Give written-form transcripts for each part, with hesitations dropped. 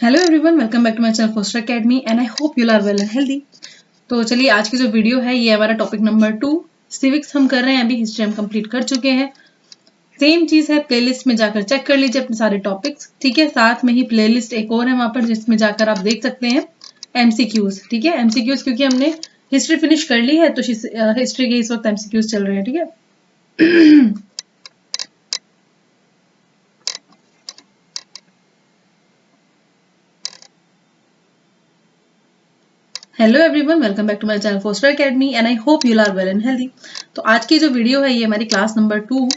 Hello everyone, welcome back to my channel Foster Academy and I hope you are well and healthy. तो चलिए, आज की जो video है ये हमारा टॉपिक नंबर 2 सिविक्स हम कर रहे हैं। अभी हिस्ट्री हम कंप्लीट कर चुके हैं। सेम चीज है, प्लेलिस्ट में जाकर चेक कर लीजिए अपने सारे टॉपिक्स। ठीक है, साथ में ही प्लेलिस्ट एक और है वहां पर जिसमें जाकर आप देख सकते हैं एमसीक्यूज। ठीक है, एमसीक्यूज क्योंकि हमने हिस्ट्री फिनिश कर ली है तो हिस्ट्री के इस वक्त एमसीक्यूज चल रहे हैं। ठीक है hello everyone, welcome back to my channel Foster Academy and I hope you are well and healthy. तो आज की जो वीडियो है ये हमारी क्लास नंबर 2।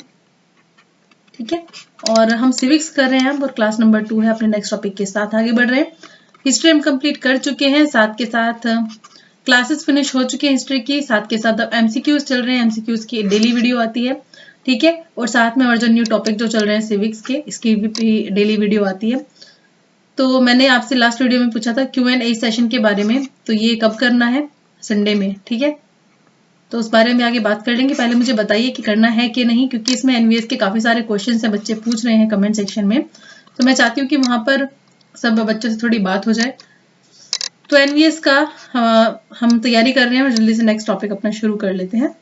ठीक है, और हम सिविक्स कर रहे हैं और क्लास नंबर 2 है। अपने नेक्स्ट टॉपिक के साथ आगे बढ़ रहे हैं। हिस्ट्री हम कंप्लीट कर चुके हैं, साथ के साथ क्लासेस फिनिश हो चुके हैं हिस्ट्री की, साथ के साथ अब एमसीक्यूज चल रहे हैं। एमसीक्यूज की डेली वीडियो आती है। ठीक है, और साथ में और जो न्यू टॉपिक जो चल रहे हैं सिविक्स के, इसकी भी डेली वीडियो आती है। तो मैंने आपसे लास्ट वीडियो में पूछा था Q&A सेशन के बारे में, तो ये कब करना है? संडे में। ठीक है, तो उस बारे में आगे बात कर लेंगे। पहले मुझे बताइए कि करना है कि नहीं, क्योंकि इसमें एनवीएस के काफी सारे क्वेश्चंस हैं, बच्चे पूछ रहे हैं कमेंट सेक्शन में। तो मैं चाहती हूँ कि वहां पर सब बच्चों से थोड़ी बात हो जाए। तो एनवीएस का हम तैयारी कर रहे हैं और जल्दी से नेक्स्ट टॉपिक अपना शुरू कर लेते हैं।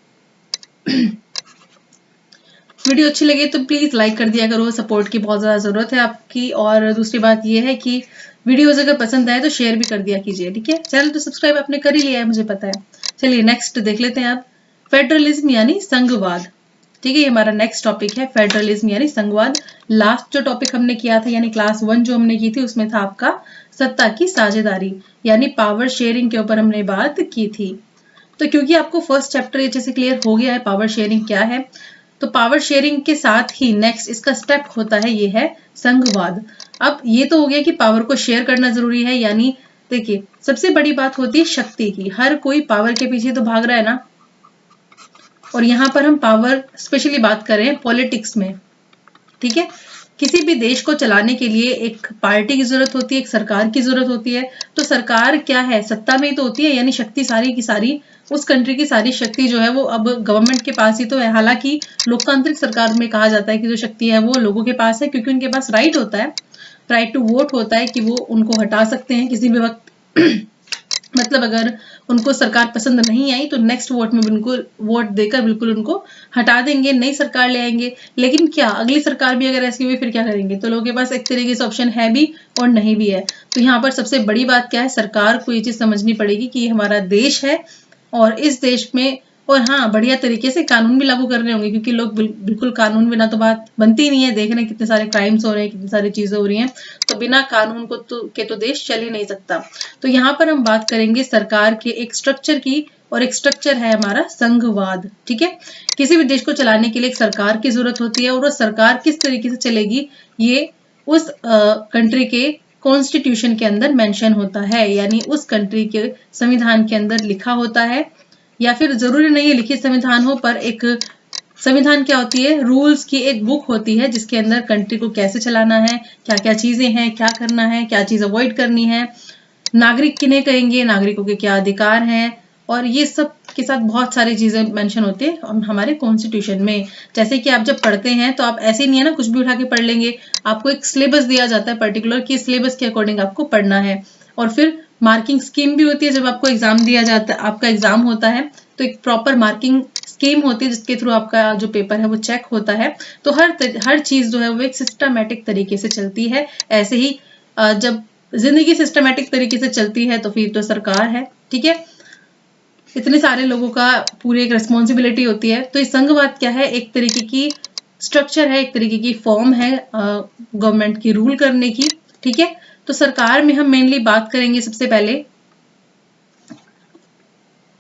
वीडियो अच्छी लगे तो प्लीज लाइक कर दिया करो, सपोर्ट की बहुत ज्यादा जरूरत है आपकी। और दूसरी बात यह है कि वीडियोस अगर पसंद आए तो शेयर भी कर दिया कीजिए। ठीक है, चैनल तो सब्सक्राइब आपने कर ही लिया है, मुझे पता है। चलिए नेक्स्ट देख लेते हैं आप। फेडरलिज्म यानी संघवाद। ठीक है, ये हमारा नेक्स्ट टॉपिक है, फेडरलिज्म यानी संघवाद। लास्ट जो टॉपिक हमने किया था यानी क्लास 1 जो हमने की थी उसमें था आपका सत्ता की साझेदारी यानी पावर शेयरिंग के ऊपर हमने बात की थी। तो क्योंकि आपको फर्स्ट चैप्टर अच्छे से क्लियर हो गया है पावर शेयरिंग क्या है, तो पावर शेयरिंग के साथ ही नेक्स्ट इसका स्टेप होता है ये है संघवाद। अब ये तो हो गया कि पावर को शेयर करना जरूरी है, यानी देखिए सबसे बड़ी बात होती है शक्ति की। हर कोई पावर के पीछे तो भाग रहा है ना, और यहां पर हम पावर स्पेशली बात कर रहे हैं पॉलिटिक्स में। ठीक है, किसी भी देश को चलाने के लिए एक पार्टी की जरूरत होती है, एक सरकार की जरूरत होती है। तो सरकार क्या है, सत्ता में ही तो होती है, यानी शक्ति सारी की सारी उस कंट्री की सारी शक्ति जो है वो अब गवर्नमेंट के पास ही तो है। हालांकि लोकतांत्रिक सरकार में कहा जाता है कि जो शक्ति है वो लोगों के पास है, क्योंकि उनके पास राइट होता है, राइट टू वोट होता है कि वो उनको हटा सकते हैं किसी भी वक्त। मतलब अगर उनको सरकार पसंद नहीं आई तो नेक्स्ट वोट में बिल्कुल वोट देकर बिल्कुल उनको हटा देंगे, नई सरकार ले आएंगे। लेकिन क्या अगली सरकार भी अगर ऐसी हुई फिर क्या करेंगे? तो लोगों के पास एक तरीके से ऑप्शन है भी और नहीं भी है। तो यहाँ पर सबसे बड़ी बात क्या है, सरकार को ये चीज समझनी पड़ेगी कि ये हमारा देश है और इस देश में, और हाँ बढ़िया तरीके से कानून भी लागू करने होंगे, क्योंकि लोग बिल्कुल कानून बिना तो बात बनती नहीं है। देख रहे हैं कितने सारे क्राइम्स हो रहे हैं, कितनी सारी चीजें हो रही हैं, तो बिना कानून को तो देश चल ही नहीं सकता। तो यहाँ पर हम बात करेंगे सरकार के एक स्ट्रक्चर की, और एक स्ट्रक्चर है हमारा संघवाद। ठीक है, किसी भी देश को चलाने के लिए एक सरकार की जरूरत होती है, और वो सरकार किस तरीके से चलेगी ये उस कंट्री के कॉन्स्टिट्यूशन के अंदर मेंशन होता है, यानी उस कंट्री के संविधान के अंदर लिखा होता है। या फिर जरूरी नहीं है लिखित संविधान हो, पर एक संविधान क्या होती है, रूल्स की एक बुक होती है जिसके अंदर कंट्री को कैसे चलाना है, क्या क्या चीजें हैं, क्या करना है, क्या चीज अवॉइड करनी है, नागरिक किन्हें कहेंगे, नागरिकों के क्या अधिकार हैं, और ये सब के साथ बहुत सारी चीजें मेंशन होती है हमारे कॉन्स्टिट्यूशन में। जैसे कि आप जब पढ़ते हैं तो आप ऐसे नहीं है ना कुछ भी उठा के पढ़ लेंगे, आपको एक सिलेबस दिया जाता है पर्टिकुलर कि सिलेबस के अकॉर्डिंग आपको पढ़ना है। और फिर मार्किंग स्कीम भी होती है, जब आपको एग्जाम दिया जाता है, आपका एग्जाम होता है तो एक प्रॉपर मार्किंग स्कीम होती है जिसके थ्रू आपका जो पेपर है वो चेक होता है। तो हर चीज जो है वो एक सिस्टमैटिक तरीके से चलती है। ऐसे ही जब जिंदगी सिस्टमैटिक तरीके से चलती है तो फिर तो सरकार है। ठीक है, इतने सारे लोगों का पूरी एक रिस्पॉन्सिबिलिटी होती है। तो ये संघवाद क्या है, एक तरीके की स्ट्रक्चर है, एक तरीके की फॉर्म है गवर्नमेंट की रूल करने की। ठीक है, तो सरकार में हम मेनली बात करेंगे सबसे पहले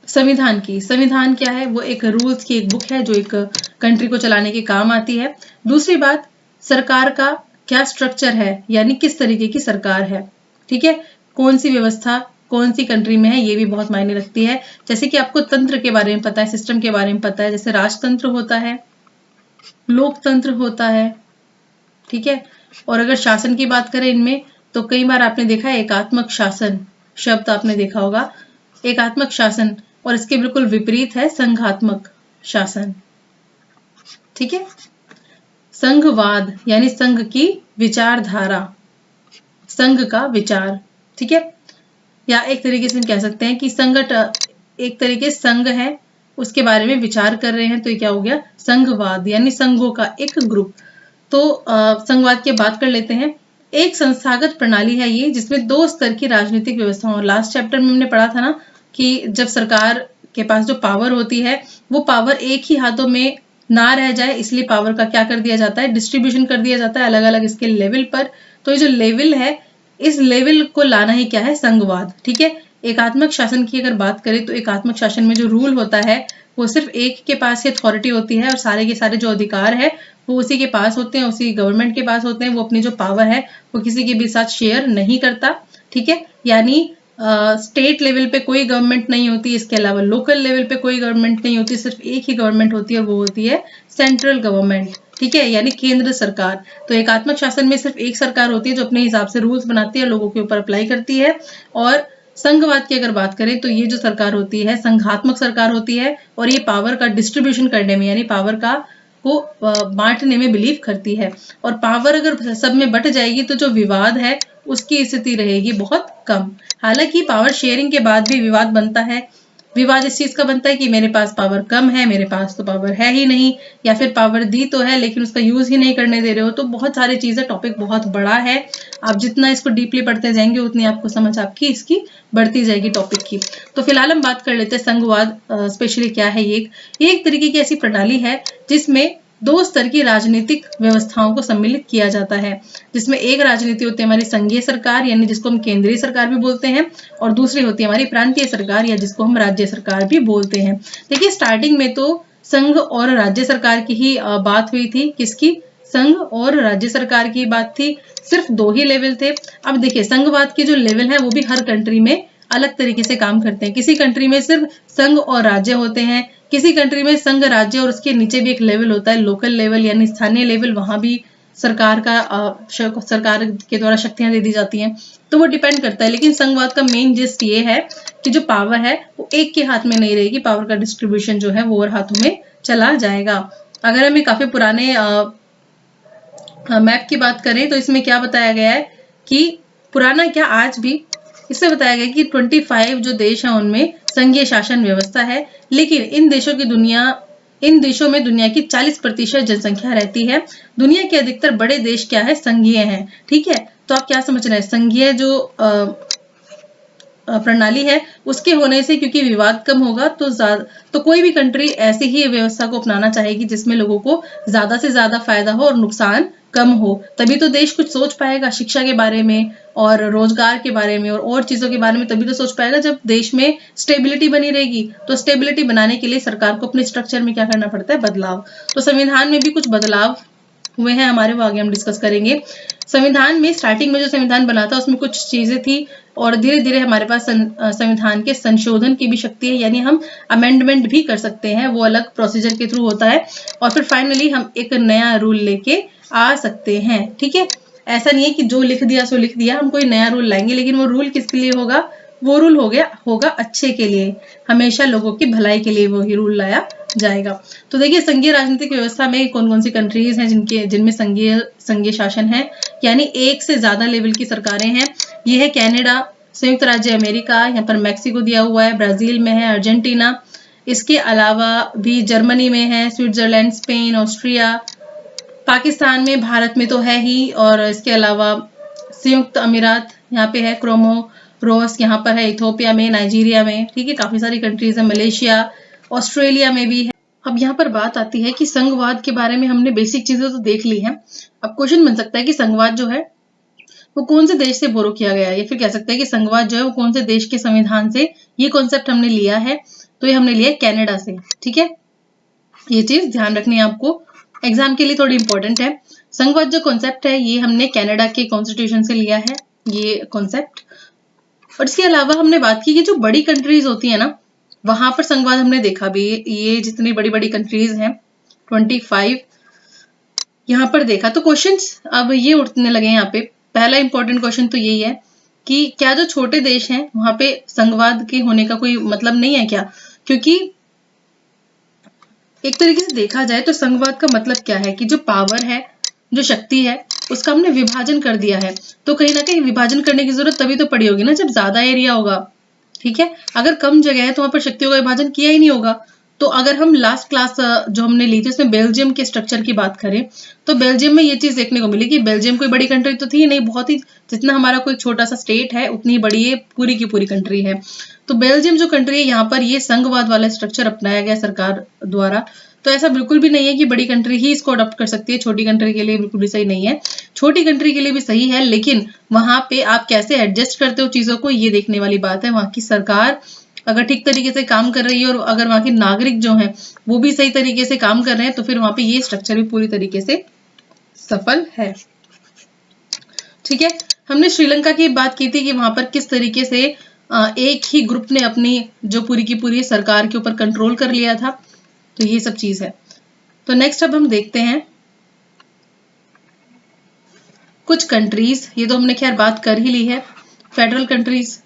संविधान की। संविधान क्या है, वो एक रूल्स की एक बुक है जो एक कंट्री को चलाने के काम आती है। दूसरी बात, सरकार का क्या स्ट्रक्चर है, यानी किस तरीके की सरकार है। ठीक है, कौन सी व्यवस्था कौन सी कंट्री में है, ये भी बहुत मायने रखती है। जैसे कि आपको तंत्र के बारे में पता है, सिस्टम के बारे में पता है, जैसे राजतंत्र होता है, लोकतंत्र होता है। ठीक है, और अगर शासन की बात करें इनमें, तो कई बार आपने देखा है एकात्मक शासन शब्द आपने देखा होगा, एकात्मक शासन, और इसके बिल्कुल विपरीत है संघात्मक शासन। ठीक है, संघवाद यानी संघ की विचारधारा। संघ का विचार, ठीक है। या एक तरीके से हम कह सकते हैं कि एक तरीके संघ है उसके बारे में विचार कर रहे हैं, तो ये क्या हो गया, संघवाद, यानी संघों का एक ग्रुप। तो संघवाद की बात कर लेते हैं। एक संस्थागत प्रणाली है ये, जिसमें 2 स्तर की राजनीतिक व्यवस्था हो। लास्ट चैप्टर में हमने पढ़ा था ना कि जब सरकार के पास जो पावर होती है वो पावर एक ही हाथों में ना रह जाए, इसलिए पावर का क्या कर दिया जाता है, डिस्ट्रीब्यूशन कर दिया जाता है अलग अलग इसके लेवल पर। तो ये जो लेवल है, इस लेवल को लाना ही क्या है, संघवाद, ठीक है। एकात्मक शासन की अगर बात करें तो एकात्मक शासन में जो रूल होता है वो सिर्फ एक के पास ही अथॉरिटी होती है और सारे के सारे जो अधिकार है वो उसी के पास होते हैं, उसी गवर्नमेंट के पास होते हैं। वो अपनी जो पावर है वो किसी के भी साथ शेयर नहीं करता, ठीक है। यानी स्टेट लेवल पे कोई गवर्नमेंट नहीं होती, इसके अलावा लोकल लेवल पे कोई गवर्नमेंट नहीं होती, सिर्फ एक ही गवर्नमेंट होती है, वो होती है सेंट्रल गवर्नमेंट, ठीक है, यानी केंद्र सरकार। तो एकात्मक शासन में सिर्फ एक सरकार होती है जो अपने हिसाब से रूल्स बनाती है, लोगों के ऊपर अप्लाई करती है। और संघवाद की अगर बात करें तो ये जो सरकार होती है संघात्मक सरकार होती है, और ये पावर का डिस्ट्रीब्यूशन करने में, यानी पावर का को बांटने में बिलीव करती है। और पावर अगर सब में बट जाएगी तो जो विवाद है उसकी स्थिति रहेगी बहुत कम। हालांकि पावर शेयरिंग के बाद भी विवाद बनता है। विवाद इस चीज का बनता है कि मेरे पास पावर कम है, मेरे पास तो पावर है ही नहीं, या फिर पावर दी तो है लेकिन उसका यूज ही नहीं करने दे रहे हो। तो बहुत सारी चीजें, टॉपिक बहुत बड़ा है, आप जितना इसको डीपली पढ़ते जाएंगे उतनी आपको समझ आपकी इसकी बढ़ती जाएगी टॉपिक की। तो फिलहाल हम बात कर लेते हैं संघवाद स्पेशली क्या है। ये एक तरीके की ऐसी प्रणाली है जिसमें 2 स्तर की राजनीतिक व्यवस्थाओं को सम्मिलित किया जाता है, जिसमें एक राजनीति होती है हमारी संघीय सरकार, यानी जिसको हम केंद्रीय सरकार भी बोलते हैं, और दूसरी होती है हमारी प्रांतीय सरकार, या जिसको हम राज्य सरकार भी बोलते हैं। देखिए स्टार्टिंग में तो संघ और राज्य सरकार की ही बात हुई थी। किसकी, संघ और राज्य सरकार की बात थी। सिर्फ 2 ही लेवल थे। अब देखिए संघवाद के जो लेवल है वो भी हर कंट्री में अलग तरीके से काम करते हैं। किसी कंट्री में सिर्फ संघ और राज्य होते हैं, किसी कंट्री में संघ, राज्य और उसके नीचे भी एक लेवल होता है लोकल लेवल, यानी स्थानीय लेवल, वहां भी सरकार के द्वारा शक्तियां दे दी जाती हैं। तो वो डिपेंड करता है। लेकिन संघवाद का मेन जिस्ट ये है कि जो पावर है वो एक के हाथ में नहीं रहेगी, पावर का डिस्ट्रीब्यूशन जो है वो और हाथों में चला जाएगा। अगर हमें काफी पुराने मैप की बात करें तो इसमें क्या बताया गया है कि पुराना क्या आज भी इससे बताया गया कि 25 जो देश हैं उनमें संघीय शासन व्यवस्था है, लेकिन इन देशों में दुनिया की 40% जनसंख्या रहती है। दुनिया के अधिकतर बड़े देश क्या है, संघीय हैं, ठीक है। तो आप क्या समझ रहे हैं, संघीय जो प्रणाली है उसके होने से क्योंकि विवाद कम होगा तो कोई भी कंट्री ऐसी ही व्यवस्था को अपनाना चाहेगी जिसमें लोगों को ज्यादा से ज्यादा फायदा हो और नुकसान कम हो। तभी तो देश कुछ सोच पाएगा शिक्षा के बारे में और रोजगार के बारे में और चीजों के बारे में, तभी तो सोच पाएगा जब देश में स्टेबिलिटी बनी रहेगी। तो स्टेबिलिटी बनाने के लिए सरकार को अपने स्ट्रक्चर में क्या करना पड़ता है, बदलाव। तो संविधान में भी कुछ बदलाव हुए हैं हमारे, वो आगे हम डिस्कस करेंगे। संविधान में स्टार्टिंग में जो संविधान बना था उसमें कुछ चीजें थी और धीरे धीरे हमारे पास संविधान के संशोधन की भी शक्ति है, यानी हम अमेंडमेंट भी कर सकते हैं, वो अलग प्रोसीजर के थ्रू होता है। और फिर फाइनली हम एक नया रूल लेके आ सकते हैं, ठीक है। ऐसा नहीं है कि जो लिख दिया सो लिख दिया, हम कोई नया रूल लाएंगे, लेकिन वो रूल किसके लिए होगा, वो रूल होगा अच्छे के लिए, हमेशा लोगों की भलाई के लिए वो ही रूल लाया जाएगा। तो देखिए संघीय राजनीतिक व्यवस्था में कौन कौन सी कंट्रीज हैं जिनमें संघीय शासन है, यानी एक से ज्यादा लेवल की सरकारें हैं। ये है कनाडा, संयुक्त राज्य अमेरिका, यहाँ पर मैक्सिको दिया हुआ है, ब्राजील में है, अर्जेंटीना, इसके अलावा भी जर्मनी में है, स्विट्जरलैंड, स्पेन, ऑस्ट्रिया, पाकिस्तान में, भारत में तो है ही, और इसके अलावा संयुक्त अमीरात यहाँ पे है, कोमोरोस यहाँ पर है, इथोपिया में, नाइजीरिया में, ठीक है, काफी सारी कंट्रीज है, मलेशिया, ऑस्ट्रेलिया में भी है। अब यहाँ पर बात आती है कि संघवाद के बारे में हमने बेसिक चीजें तो देख ली हैं। अब क्वेश्चन बन सकता है कि संघवाद जो है वो कौन से देश से बोरो किया गया है, या फिर कह सकते हैं कि संघवाद जो है वो कौन से देश के संविधान से ये कॉन्सेप्ट हमने लिया है। तो ये हमने लिया है कनाडा से, ठीक है। ये चीज ध्यान रखनी है आपको, एग्जाम के लिए थोड़ी इंपॉर्टेंट है। संघवाद जो कॉन्सेप्ट है ये हमने कनाडा के कॉन्स्टिट्यूशन से लिया है ये कॉन्सेप्ट। और इसके अलावा हमने बात की कि जो बड़ी कंट्रीज होती है ना वहां पर संघवाद हमने देखा भी, ये जितनी बड़ी बड़ी कंट्रीज हैं 25 यहाँ पर देखा। तो क्वेश्चंस अब ये उठने लगे यहाँ पे। पहला इंपॉर्टेंट क्वेश्चन तो यही है कि क्या जो छोटे देश हैं वहां पे संघवाद के होने का कोई मतलब नहीं है क्या, क्योंकि एक तरीके से देखा जाए तो संघवाद का मतलब क्या है कि जो पावर है, जो शक्ति है उसका हमने विभाजन कर दिया है। तो कहीं ना कहीं विभाजन करने की जरूरत तभी तो पड़ी होगी ना जब ज्यादा एरिया होगा, ठीक है। अगर कम जगह है तो वहां पर शक्तियों का विभाजन किया ही नहीं होगा। तो अगर हम लास्ट क्लास जो हमने ली थी उसमें बेल्जियम के स्ट्रक्चर की बात करें तो बेल्जियम में ये चीज देखने को मिली कि बेल्जियम कोई बड़ी कंट्री तो थी नहीं, बहुत ही जितना हमारा कोई छोटा सा स्टेट है उतनी बड़ी ये पूरी की पूरी कंट्री है। तो बेल्जियम जो कंट्री है यहाँ पर ये संघवाद वाला स्ट्रक्चर अपनाया गया सरकार द्वारा। तो ऐसा बिल्कुल भी नहीं है कि बड़ी कंट्री ही इसको अडॉप्ट कर सकती है, छोटी कंट्री के लिए बिल्कुल भी सही नहीं है। छोटी कंट्री के लिए भी सही है, लेकिन वहां पे आप कैसे एडजस्ट करते हो चीजों को ये देखने वाली बात है। वहां की सरकार अगर ठीक तरीके से काम कर रही है और अगर वहां के नागरिक जो हैं वो भी सही तरीके से काम कर रहे हैं तो फिर वहां पे ये स्ट्रक्चर भी पूरी तरीके से सफल है, ठीक है। हमने श्रीलंका की बात की थी कि वहां पर किस तरीके से एक ही ग्रुप ने अपनी जो पूरी की पूरी सरकार के ऊपर कंट्रोल कर लिया था, तो ये सब चीज है। तो नेक्स्ट अब हम देखते हैं कुछ कंट्रीज, ये तो हमने खैर बात कर ही ली है, फेडरल कंट्रीज।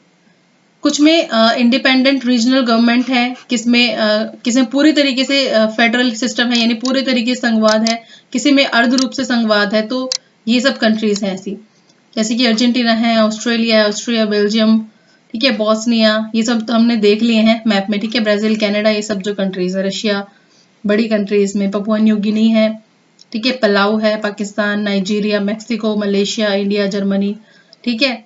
कुछ में इंडिपेंडेंट रीजनल गवर्नमेंट है, किसमें पूरी तरीके से फेडरल सिस्टम है यानी पूरे तरीके से संघवाद है, किसी में अर्ध रूप से संघवाद है। तो ये सब कंट्रीज हैं ऐसी, जैसे कि अर्जेंटीना है, ऑस्ट्रेलिया, ऑस्ट्रिया, बेल्जियम, ठीक है, बॉस्निया, ये सब तो हमने देख लिए हैं मैप में, ठीक है। ब्राजील, कनाडा, ये सब जो कंट्रीज है, रशिया बड़ी कंट्रीज में, पपुआ न्यू गिनी है, ठीक है, पलाऊ है, Pakistan, Nigeria, Mexico, Malaysia, India, Germany, ठीक है।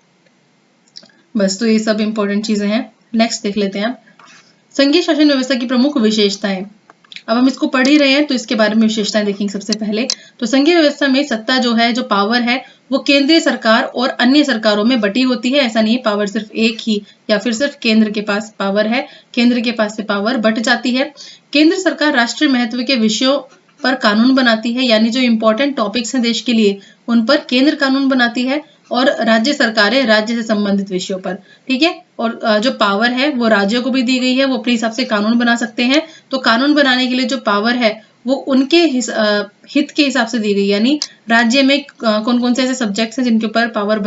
बस तो ये सब इंपॉर्टेंट चीजें हैं। नेक्स्ट देख लेते हैं अब संघीय शासन व्यवस्था की प्रमुख विशेषताएं। अब हम इसको पढ़ ही रहे हैं तो इसके बारे में विशेषताएं देखेंगे। सबसे पहले तो संघीय व्यवस्था में सत्ता जो है, जो पावर है, वो केंद्रीय सरकार और अन्य सरकारों में बटी होती है। ऐसा नहीं है पावर सिर्फ एक ही या फिर सिर्फ केंद्र के पास पावर है, केंद्र के पास से पावर बट जाती है। केंद्र सरकार राष्ट्रीय महत्व के विषयों पर कानून बनाती है, यानी जो इंपॉर्टेंट टॉपिक्स हैं देश के लिए उन पर केंद्र कानून बनाती है, और राज्य सरकारें राज्य से संबंधित विषयों पर, ठीक है। और जो पावर है वो राज्यों को भी दी गई है, वो अपने हिसाब से कानून बना सकते हैं। तो कानून बनाने के लिए जो पावर है वो उनके हित के हिसाब से दी गई, यानी राज्य में कौन कौन से ऐसे सब्जेक्ट्स हैं जिनके ऊपर पावर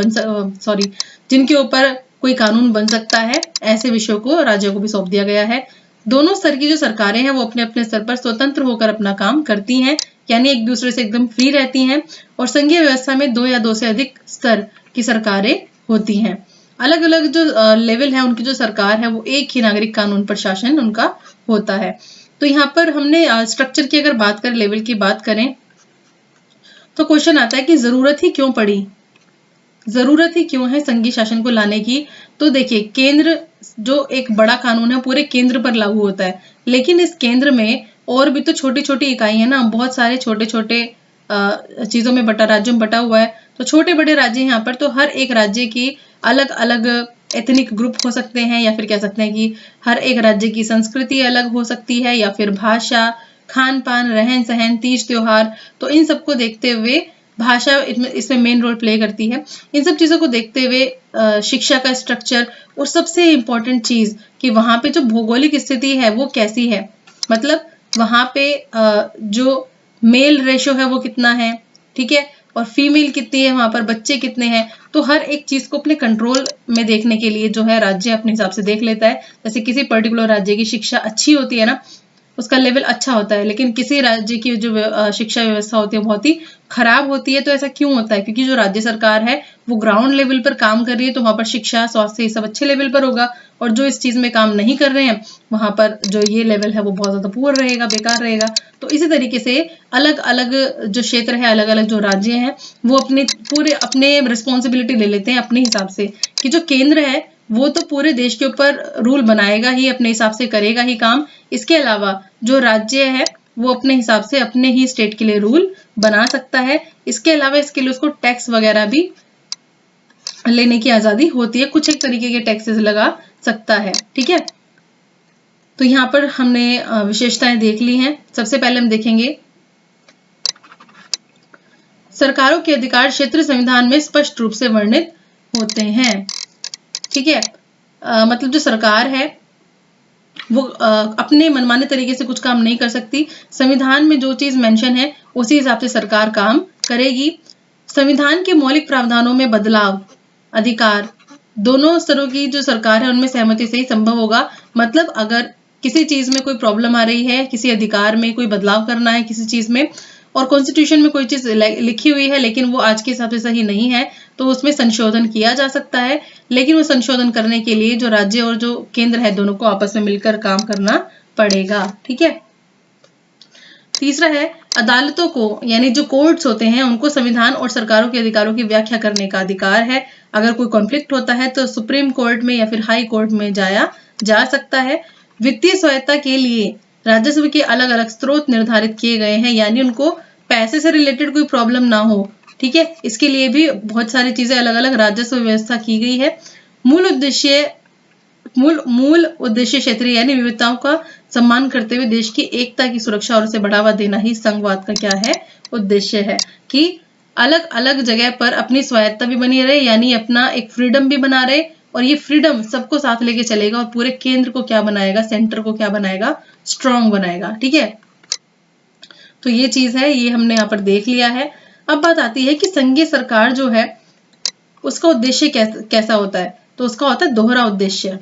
जिनके ऊपर कोई कानून बन सकता है, ऐसे विषयों को राज्यों को भी सौंप दिया गया है। दोनों स्तर की जो सरकारें हैं वो अपने अपने स्तर पर स्वतंत्र होकर अपना काम करती हैं, यानी एक दूसरे से एकदम फ्री रहती हैं। और संघीय व्यवस्था में 2 या 2 से अधिक स्तर की सरकारें होती हैं। अलग अलग जो लेवल है उनकी जो सरकार है वो एक ही नागरिक कानून पर शासन उनका होता है। तो यहाँ पर हमने स्ट्रक्चर की अगर बात करें, लेवल की बात करें, तो क्वेश्चन आता है कि जरूरत ही क्यों पड़ी, जरूरत ही क्यों है संघीय शासन को लाने की। तो देखिए, केंद्र जो एक बड़ा कानून है पूरे केंद्र पर लागू होता है, लेकिन इस केंद्र में और भी तो छोटी छोटी इकाई है ना, बहुत सारे छोटे छोटे चीजों में राज्यों में बटा हुआ है। तो छोटे बड़े राज्य यहाँ पर, तो हर एक राज्य की अलग अलग एथनिक ग्रुप हो सकते हैं, या फिर कह सकते हैं कि हर एक राज्य की संस्कृति अलग हो सकती है, या फिर भाषा, खान पान, रहन सहन, तीज त्योहार। तो इन सबको देखते हुए भाषा इसमें मेन रोल प्ले करती है। इन सब चीजों को देखते हुए शिक्षा का स्ट्रक्चर, और सबसे इम्पोर्टेंट चीज कि वहां पे जो भौगोलिक स्थिति है वो कैसी है, मतलब वहां पे जो मेल रेशो है वो कितना है, ठीक है, और फीमेल कितनी है, वहां पर बच्चे कितने हैं। तो हर एक चीज को अपने कंट्रोल में देखने के लिए जो है राज्य अपने हिसाब से देख लेता है। जैसे किसी पर्टिकुलर राज्य की शिक्षा अच्छी होती है ना, उसका लेवल अच्छा होता है, लेकिन किसी राज्य की जो शिक्षा व्यवस्था होती है बहुत ही खराब होती है। तो ऐसा क्यों होता है? क्योंकि जो राज्य सरकार है वो ग्राउंड लेवल पर काम कर रही है, तो वहां पर शिक्षा, स्वास्थ्य, ये सब अच्छे लेवल पर होगा, और जो इस चीज में काम नहीं कर रहे हैं वहां पर जो ये लेवल है वो बहुत ज्यादा पुअर रहेगा, बेकार रहेगा। तो इसी तरीके से अलग अलग जो क्षेत्र है, अलग अलग जो राज्य हैं, वो अपने रिस्पॉन्सिबिलिटी ले लेते हैं अपने हिसाब से, कि जो केंद्र है वो तो पूरे देश के ऊपर रूल बनाएगा ही, अपने हिसाब से करेगा ही काम। इसके अलावा जो राज्य है वो अपने हिसाब से अपने ही स्टेट के लिए रूल बना सकता है। इसके अलावा इसके लिए उसको टैक्स वगैरह भी लेने की आजादी होती है, कुछ एक तरीके के टैक्सेस लगा सकता है, ठीक है। तो यहाँ पर हमने विशेषताएं देख ली हैं। सबसे पहले हम देखेंगे सरकारों के अधिकार क्षेत्र संविधान में स्पष्ट रूप से वर्णित होते हैं, ठीक है। मतलब जो सरकार है वो अपने मनमाने तरीके से कुछ काम नहीं कर सकती। संविधान में जो चीज मेंशन है उसी हिसाब से सरकार काम करेगी। संविधान के मौलिक प्रावधानों में बदलाव अधिकार दोनों स्तरों की जो सरकार है उनमें सहमति से ही संभव होगा। मतलब अगर किसी चीज में कोई प्रॉब्लम आ रही है, किसी अधिकार में कोई बदलाव करना है किसी चीज में, और कॉन्स्टिट्यूशन में कोई चीज लिखी हुई है लेकिन वो आज के हिसाब से सही नहीं है तो उसमें संशोधन किया जा सकता है, लेकिन वो संशोधन करने के लिए जो राज्य और जो केंद्र है दोनों को आपस में मिलकर काम करना पड़ेगा। ठीक है। तीसरा है अदालतों को यानी जो कोर्ट्स होते हैं उनको संविधान और सरकारों के अधिकारों की व्याख्या करने का अधिकार है। अगर कोई कॉन्फ्लिक्ट होता है तो सुप्रीम कोर्ट में या फिर हाई कोर्ट में जाया जा सकता है। वित्तीय स्वायत्ता के लिए राजस्व के अलग अलग स्रोत निर्धारित किए गए हैं, यानी उनको पैसे से रिलेटेड कोई प्रॉब्लम ना हो। ठीक है, इसके लिए भी बहुत सारी चीजें अलग अलग राजस्व व्यवस्था की गई है। मूल उद्देश्य क्षेत्रीय यानी विविधताओं का सम्मान करते हुए देश की एकता की सुरक्षा और उसे बढ़ावा देना ही संघवाद का क्या है, उद्देश्य है कि अलग अलग जगह पर अपनी स्वायत्ता भी बनी रहे, यानी अपना एक फ्रीडम भी बना रहे और ये फ्रीडम सबको साथ लेके चलेगा और पूरे केंद्र को क्या बनाएगा, सेंटर को क्या बनाएगा, स्ट्रांग बनाएगा। ठीक है, तो ये चीज है, ये हमने यहाँ पर देख लिया है। अब बात आती है कि संघीय सरकार जो है उसका उद्देश्य कैसा होता है, तो उसका होता है दोहरा उद्देश्य।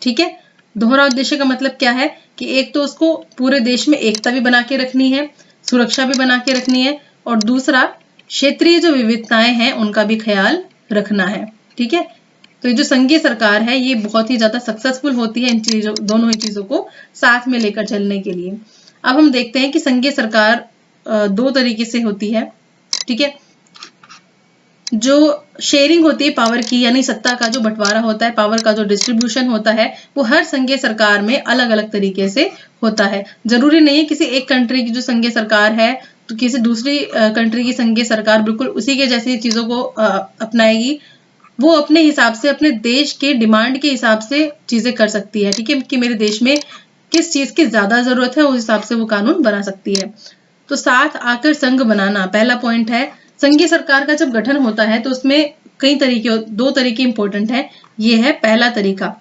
ठीक है, दोहरा उद्देश्य का मतलब क्या है कि एक तो उसको पूरे देश में एकता भी बना के रखनी है, सुरक्षा भी बना के रखनी है, और दूसरा क्षेत्रीय जो विविधताएं हैं उनका भी ख्याल रखना है। ठीक है, तो ये जो संघीय सरकार है ये बहुत ही ज्यादा सक्सेसफुल होती है इन चीजों, दोनों ही चीजों को साथ में लेकर चलने के लिए। अब हम देखते हैं कि संघीय सरकार दो तरीके से होती है। ठीक है, जो शेयरिंग होती है पावर की, यानी सत्ता का जो बंटवारा होता है, पावर का जो डिस्ट्रीब्यूशन होता है, वो हर संघीय सरकार में अलग अलग तरीके से होता है। जरूरी नहीं है किसी एक कंट्री की जो संघीय सरकार है तो किसी दूसरी कंट्री की संघीय सरकार बिल्कुल उसी के जैसी चीजों को अपनाएगी। वो अपने हिसाब से, अपने देश के डिमांड के हिसाब से चीजें कर सकती है। ठीक है, कि मेरे देश में किस चीज की ज्यादा जरूरत है उस हिसाब से वो कानून बना सकती है। तो साथ आकर संघ बनाना पहला पॉइंट है। संघीय सरकार का जब गठन होता है तो उसमें दो तरीके इंपॉर्टेंट है। ये है पहला तरीका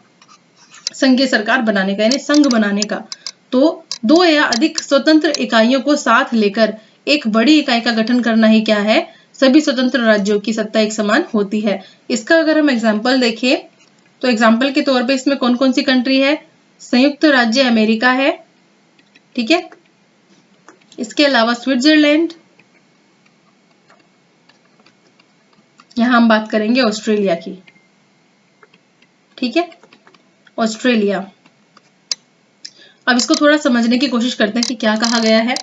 संघीय सरकार बनाने का, यानी संघ बनाने का। तो दो या अधिक स्वतंत्र इकाइयों को साथ लेकर एक बड़ी इकाई का गठन करना ही क्या है, सभी स्वतंत्र राज्यों की सत्ता एक समान होती है। इसका अगर हम एग्जाम्पल देखें तो एग्जाम्पल के तौर पे इसमें कौन कौन सी कंट्री है, संयुक्त राज्य अमेरिका है। ठीक है, इसके अलावा स्विट्जरलैंड, यहां हम बात करेंगे ऑस्ट्रेलिया की। ठीक है, ऑस्ट्रेलिया। अब इसको थोड़ा समझने की कोशिश करते हैं कि क्या कहा गया है।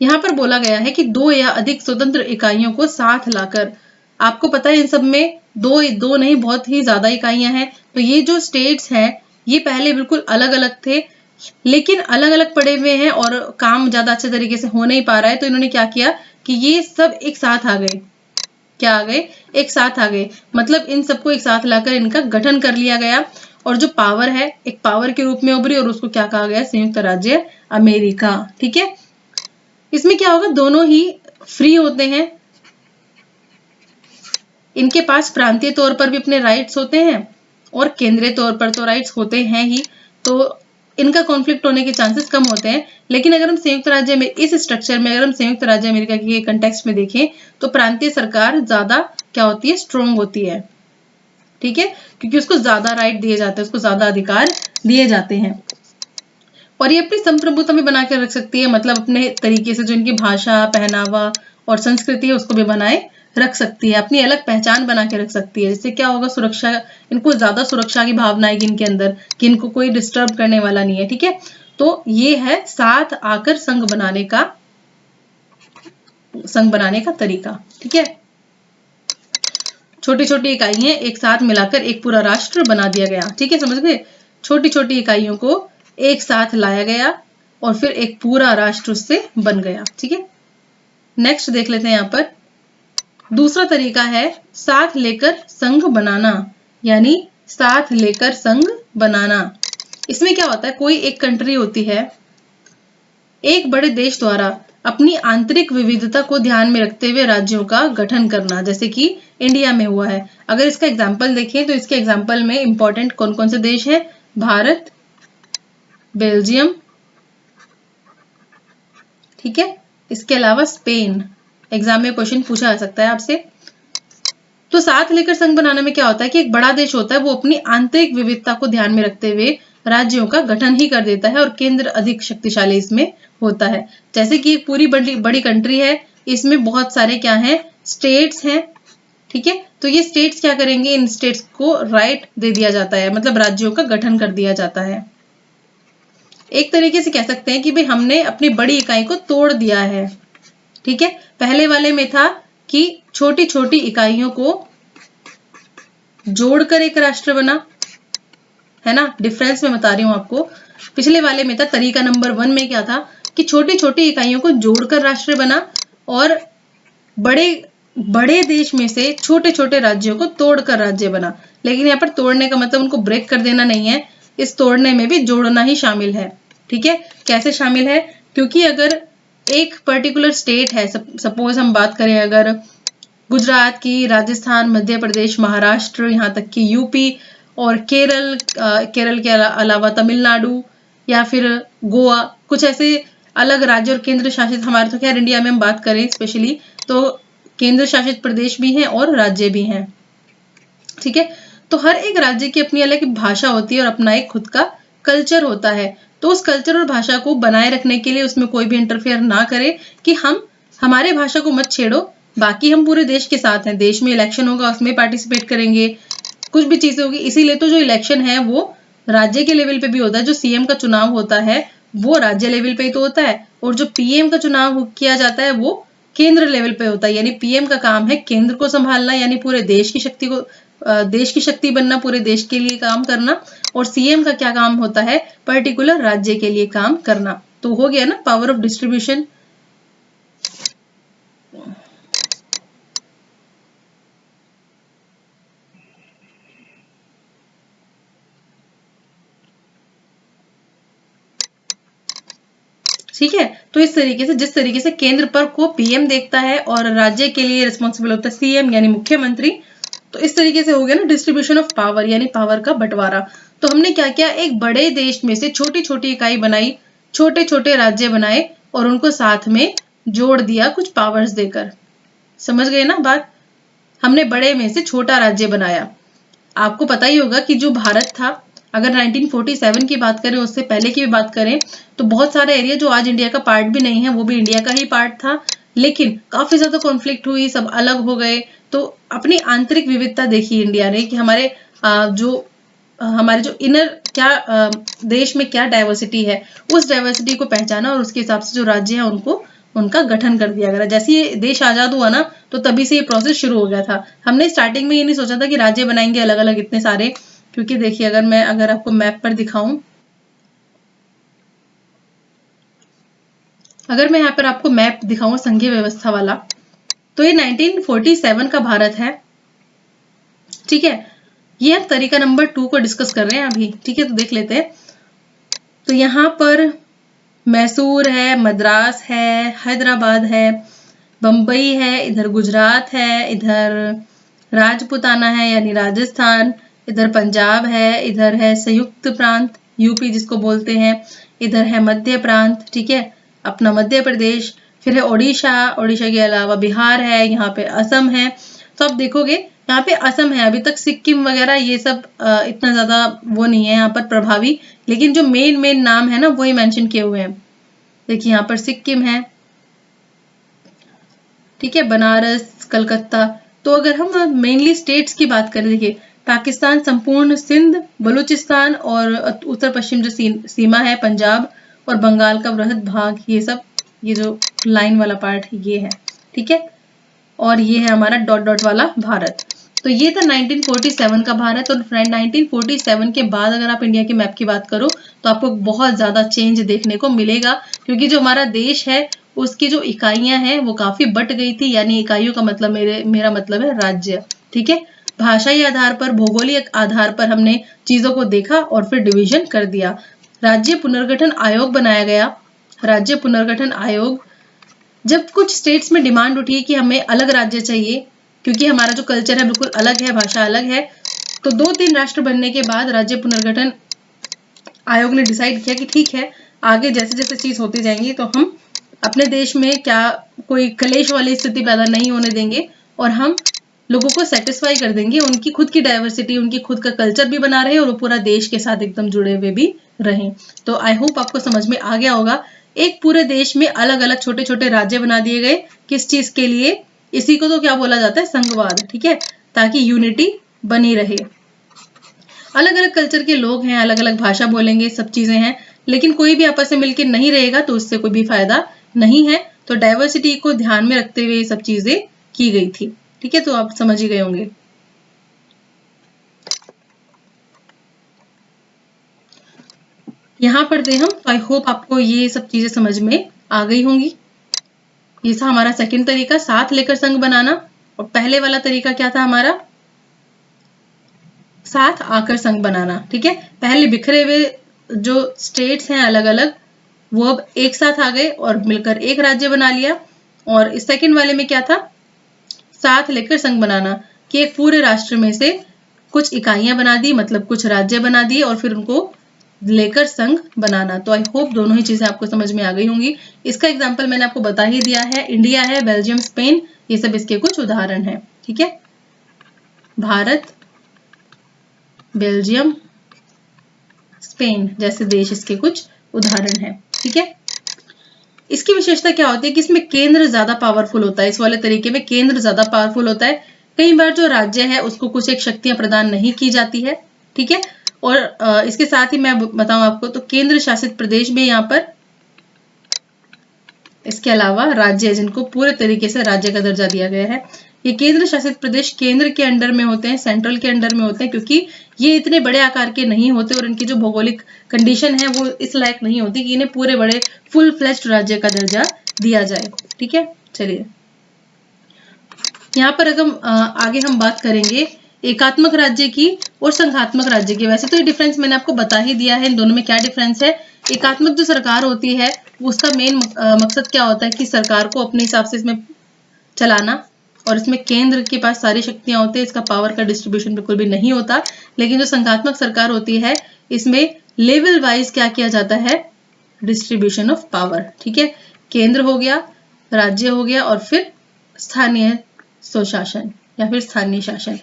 यहां पर बोला गया है कि दो या अधिक स्वतंत्र इकाइयों को साथ लाकर, आपको पता है इन सब में दो नहीं बहुत ही ज्यादा इकाइयां हैं। तो ये जो स्टेट्स हैं ये पहले बिल्कुल अलग अलग थे, लेकिन अलग अलग पड़े हुए हैं और काम ज्यादा अच्छे तरीके से हो नहीं पा रहा है। तो इन्होंने क्या किया कि ये सब एक साथ आ गए। क्या आ गए, एक साथ आ गए, मतलब इन सबको एक साथ लाकर इनका गठन कर लिया गया और जो पावर है एक पावर के रूप में उभरी और उसको क्या कहा गया, संयुक्त राज्य अमेरिका। ठीक है, इसमें क्या होगा, दोनों ही फ्री होते हैं, इनके पास प्रांतीय तौर पर भी अपने राइट्स होते हैं और केंद्रीय तौर पर तो राइट्स होते हैं ही, तो इनका कॉन्फ्लिक्ट होने के चांसेस कम होते हैं। लेकिन अगर हम संयुक्त राज्य में इस स्ट्रक्चर में अगर हम संयुक्त राज्य अमेरिका के कंटेक्स्ट में देखें तो प्रांतीय सरकार ज्यादा क्या होती है, स्ट्रोंग होती है। ठीक है, क्योंकि उसको ज्यादा राइट दिए जाते हैं, उसको ज्यादा अधिकार दिए जाते हैं और ये अपनी संप्रभुता भी बना के रख सकती है, मतलब अपने तरीके से जो इनकी भाषा, पहनावा और संस्कृति है उसको भी बनाए रख सकती है, अपनी अलग पहचान बना के रख सकती है। जिससे क्या होगा, सुरक्षा, इनको ज्यादा सुरक्षा की भावना आएगी इनके अंदर कि इनको कोई डिस्टर्ब करने वाला नहीं है। ठीक है, तो ये है साथ आकर संघ बनाने का तरीका। ठीक है, छोटी छोटी इकाइयां एक साथ मिलाकर एक पूरा राष्ट्र बना दिया गया। ठीक है, समझ गए, छोटी छोटी इकाइयों को एक साथ लाया गया और फिर एक पूरा राष्ट्र उससे बन गया। ठीक है, नेक्स्ट देख लेते हैं। यहाँ पर दूसरा तरीका है साथ लेकर संघ बनाना, यानी साथ लेकर संघ बनाना। इसमें क्या होता है, कोई एक कंट्री होती है, एक बड़े देश द्वारा अपनी आंतरिक विविधता को ध्यान में रखते हुए राज्यों का गठन करना, जैसे कि इंडिया में हुआ है। अगर इसका एग्जाम्पल देखें तो इसके एग्जाम्पल में इंपॉर्टेंट कौन कौन से देश हैं, भारत, बेल्जियम, ठीक है, इसके अलावा स्पेन। एग्जाम में क्वेश्चन पूछा जा सकता है आपसे। तो साथ लेकर संघ बनाने में क्या होता है कि एक बड़ा देश होता है वो अपनी आंतरिक विविधता को ध्यान में रखते हुए राज्यों का गठन ही कर देता है और केंद्र अधिक शक्तिशाली इसमें होता है। जैसे कि एक पूरी बड़ी कंट्री है, इसमें बहुत सारे क्या हैं, स्टेट्स हैं, ठीक है। तो ये स्टेट्स क्या करेंगे, इन स्टेट्स को राइट दे दिया जाता है, मतलब राज्यों का गठन कर दिया जाता है। एक तरीके से कह सकते हैं कि भाई हमने अपनी बड़ी इकाई को तोड़ दिया है, ठीक है। पहले वाले में था कि छोटी छोटी इकाइयों को जोड़कर एक राष्ट्र बना, है ना, डिफरेंस मैं बता रही हूं आपको। पिछले वाले में था, तरीका नंबर 1 में क्या था कि छोटी छोटी इकाइयों को जोड़कर राष्ट्र बना, और बड़े बड़े देश में से छोटे छोटे राज्यों को तोड़कर राज्य बना। लेकिन यहाँ पर तोड़ने का मतलब उनको ब्रेक कर देना नहीं है, इस तोड़ने में भी जोड़ना ही शामिल है, ठीक है। कैसे शामिल है, क्योंकि अगर एक पर्टिकुलर स्टेट है, सपोज हम बात करें अगर गुजरात की, राजस्थान, मध्य प्रदेश, महाराष्ट्र, यहाँ तक कि यूपी और केरल, केरल के अलावा तमिलनाडु या फिर गोवा, कुछ ऐसे अलग राज्य और केंद्र शासित, हमारे तो खैर इंडिया में हम बात करें स्पेशली तो केंद्र शासित प्रदेश भी हैं और राज्य भी हैं, ठीक है। तो हर एक राज्य की अपनी अलग भाषा होती है और अपना एक खुद का कल्चर होता है। तो उस कल्चर और भाषा को बनाए रखने के लिए उसमें कोई भी इंटरफेयर ना करे कि हम हमारे भाषा को मत छेड़ो, बाकी हम पूरे देश के साथ हैं, देश में इलेक्शन होगा उसमें पार्टिसिपेट करेंगे, कुछ भी चीजें होगी। इसीलिए तो जो इलेक्शन है वो राज्य के लेवल पे भी होता है, जो सीएम का चुनाव होता है वो राज्य लेवल पे ही तो होता है, और जो पीएम का चुनाव किया जाता है वो केंद्र लेवल पे होता है। यानी पीएम का काम है केंद्र को संभालना, यानी पूरे देश की शक्ति को, देश की शक्ति बनना, पूरे देश के लिए काम करना, और सीएम का क्या काम होता है, पर्टिकुलर राज्य के लिए काम करना। तो हो गया ना पावर ऑफ डिस्ट्रीब्यूशन। ठीक है। तो इस तरीके से, जिस तरीके से केंद्र पर को पीएम देखता है और राज्य के लिए रिस्पॉन्सिबल होता है सीएम यानी मुख्यमंत्री, तो इस तरीके से हो गया ना डिस्ट्रीब्यूशन ऑफ पावर, यानी पावर का बंटवारा। तो हमने क्या किया, एक बड़े देश में से छोटी छोटी इकाई बनाई, छोटे छोटे राज्य बनाए और उनको साथ में जोड़ दिया कुछ पावर्स देकर। समझ गए ना बात, हमने बड़े में से छोटा राज्य बनाया। आपको पता ही होगा कि जो भारत था, अगर 1947 की बात करें, उससे पहले की भी बात करें, तो बहुत सारे एरिया जो आज इंडिया का पार्ट भी नहीं है वो भी इंडिया का ही पार्ट था, लेकिन काफी ज्यादा कॉन्फ्लिक्ट हुई, सब अलग हो गए। तो अपनी आंतरिक विविधता देखी इंडिया ने कि हमारे जो इनर क्या देश में क्या डाइवर्सिटी है, उस डाइवर्सिटी को पहचाना और उसके हिसाब से जो राज्य है उनको उनका गठन कर दिया गया। जैसे ये देश आजाद हुआ ना, तो तभी से ये प्रोसेस शुरू हो गया था। हमने स्टार्टिंग में ये नहीं सोचा था कि राज्य बनाएंगे अलग अलग इतने सारे, क्योंकि देखिए अगर आपको मैप पर दिखाऊं, अगर मैं यहाँ पर आपको मैप दिखाऊं संघीय व्यवस्था वाला, तो ये 1947 का भारत है, ठीक है। ये हम तरीका नंबर 2 को डिस्कस कर रहे हैं अभी, ठीक है। तो देख लेते हैं। तो यहाँ पर मैसूर है, मद्रास है, हैदराबाद है, बम्बई है, इधर गुजरात है, इधर राजपुताना है यानी राजस्थान, इधर पंजाब है, इधर है संयुक्त प्रांत यूपी जिसको बोलते हैं, इधर है मध्य प्रांत, ठीक है, अपना मध्य प्रदेश, फिर है ओडिशा, ओडिशा के अलावा बिहार है, यहाँ पे असम है। तो आप देखोगे यहाँ पे असम है, अभी तक सिक्किम वगैरह ये सब इतना ज्यादा वो नहीं है यहाँ पर प्रभावी, लेकिन जो मेन नाम है ना वही मेंशन किए हुए हैं। देखिए यहाँ पर सिक्किम है, ठीक है, बनारस, कलकत्ता। तो अगर हम मेनली स्टेट्स की बात करें, देखिए पाकिस्तान संपूर्ण सिंध, बलूचिस्तान और उत्तर पश्चिम जो सीमा है पंजाब और बंगाल का वृहद भाग, ये सब, ये जो लाइन वाला पार्ट ये है, ठीक है। और ये है हमारा डॉट डॉट वाला भारत। तो ये था 1947 का भारत। और 1947 के बाद अगर आप इंडिया के मैप की बात करो तो आपको बहुत ज्यादा चेंज देखने को मिलेगा, क्योंकि जो हमारा देश है उसकी जो इकाइयां हैं वो काफी बट गई थी, यानी इकाइयों का मतलब मेरा मतलब है राज्य, ठीक है। भाषाई आधार पर, भौगोलिक आधार पर हमने चीजों को देखा और फिर डिवीजन कर दिया। राज्य पुनर्गठन आयोग बनाया गया। राज्य पुनर्गठन आयोग, जब कुछ स्टेट्स में डिमांड उठी कि हमें अलग राज्य चाहिए क्योंकि हमारा जो कल्चर है बिल्कुल अलग है, भाषा अलग है, तो 2-3 राष्ट्र बनने के बाद राज्य पुनर्गठन आयोग ने डिसाइड किया कि ठीक है, आगे जैसे जैसे चीज होती जाएंगी तो हम अपने देश में क्या कोई कलेश वाली स्थिति पैदा नहीं होने देंगे और हम लोगों को सेटिस्फाई कर देंगे, उनकी खुद की डाइवर्सिटी, उनकी खुद का कल्चर भी बना रहे और वो पूरा देश के साथ एकदम जुड़े हुए भी रहें। तो आई होप आपको समझ में आ गया होगा। एक पूरे देश में अलग अलग छोटे छोटे राज्य बना दिए गए किस चीज के लिए? इसी को तो क्या बोला जाता है? संघवाद, ठीक है, ताकि यूनिटी बनी रहे। अलग अलग कल्चर के लोग हैं, अलग अलग भाषा बोलेंगे, सब चीजें हैं, लेकिन कोई भी आपस में मिलकर नहीं रहेगा तो उससे कोई भी फायदा नहीं है। तो डाइवर्सिटी को ध्यान में रखते हुए ये सब चीजें की गई थी, ठीक है, तो आप समझ ही गए होंगे। यहां पर दे हम, आई होप आपको ये सब चीजें समझ में आ गई होंगी। ये था हमारा सेकंड तरीका, साथ लेकर संघ बनाना। और पहले वाला तरीका क्या था हमारा? साथ आकर संघ बनाना, ठीक है। पहले बिखरे हुए जो स्टेट्स हैं अलग अलग, वो अब एक साथ आ गए और मिलकर एक राज्य बना लिया। और इस सेकंड वाले में क्या था? साथ लेकर संघ बनाना, कि एक पूरे राष्ट्र में से कुछ इकाइयां बना दी, मतलब कुछ राज्य बना दिए और फिर उनको लेकर संघ बनाना। तो आई होप दोनों ही चीजें आपको समझ में आ गई होंगी। इसका एग्जाम्पल मैंने आपको बता ही दिया है, इंडिया है, बेल्जियम, स्पेन, ये सब इसके कुछ उदाहरण है, ठीक है। भारत, बेल्जियम, स्पेन जैसे देश इसके कुछ उदाहरण है, ठीक है। इसकी विशेषता क्या होती है कि इसमें केंद्र ज्यादा पावरफुल होता है। इस वाले तरीके में केंद्र ज्यादा पावरफुल होता है। कई बार जो राज्य है उसको कुछ एक शक्तियां प्रदान नहीं की जाती है, ठीक है। और इसके साथ ही मैं बताऊं आपको, तो केंद्र शासित प्रदेश में यहाँ पर इसके अलावा राज्य जिनको पूरे तरीके से राज्य का दर्जा दिया गया है, ये केंद्र शासित प्रदेश केंद्र के अंडर में होते हैं, सेंट्रल के अंडर में होते हैं, क्योंकि ये इतने बड़े आकार के नहीं होते और इनकी जो भौगोलिक कंडीशन है वो इस लायक नहीं होती कि इन्हें पूरे बड़े फुल फ्लेश्ड राज्य का दर्जा दिया जाए, ठीक है। चलिए यहाँ पर अगर आगे हम बात करेंगे एकात्मक राज्य की और संघात्मक राज्य की। वैसे तो ये डिफरेंस मैंने आपको बता ही दिया है, इन दोनों में क्या डिफरेंस है। एकात्मक जो सरकार होती है उसका मेन मकसद क्या होता है कि सरकार को अपने हिसाब से इसमें चलाना, और इसमें केंद्र के पास सारी शक्तियां होती है, इसका पावर का डिस्ट्रीब्यूशन बिल्कुल भी नहीं होता। लेकिन जो संघात्मक सरकार होती है इसमें लेवल वाइज क्या किया जाता है? डिस्ट्रीब्यूशन ऑफ पावर, ठीक है। केंद्र हो गया, राज्य हो गया, और फिर स्थानीय स्वशासन या फिर स्थानीय शासन।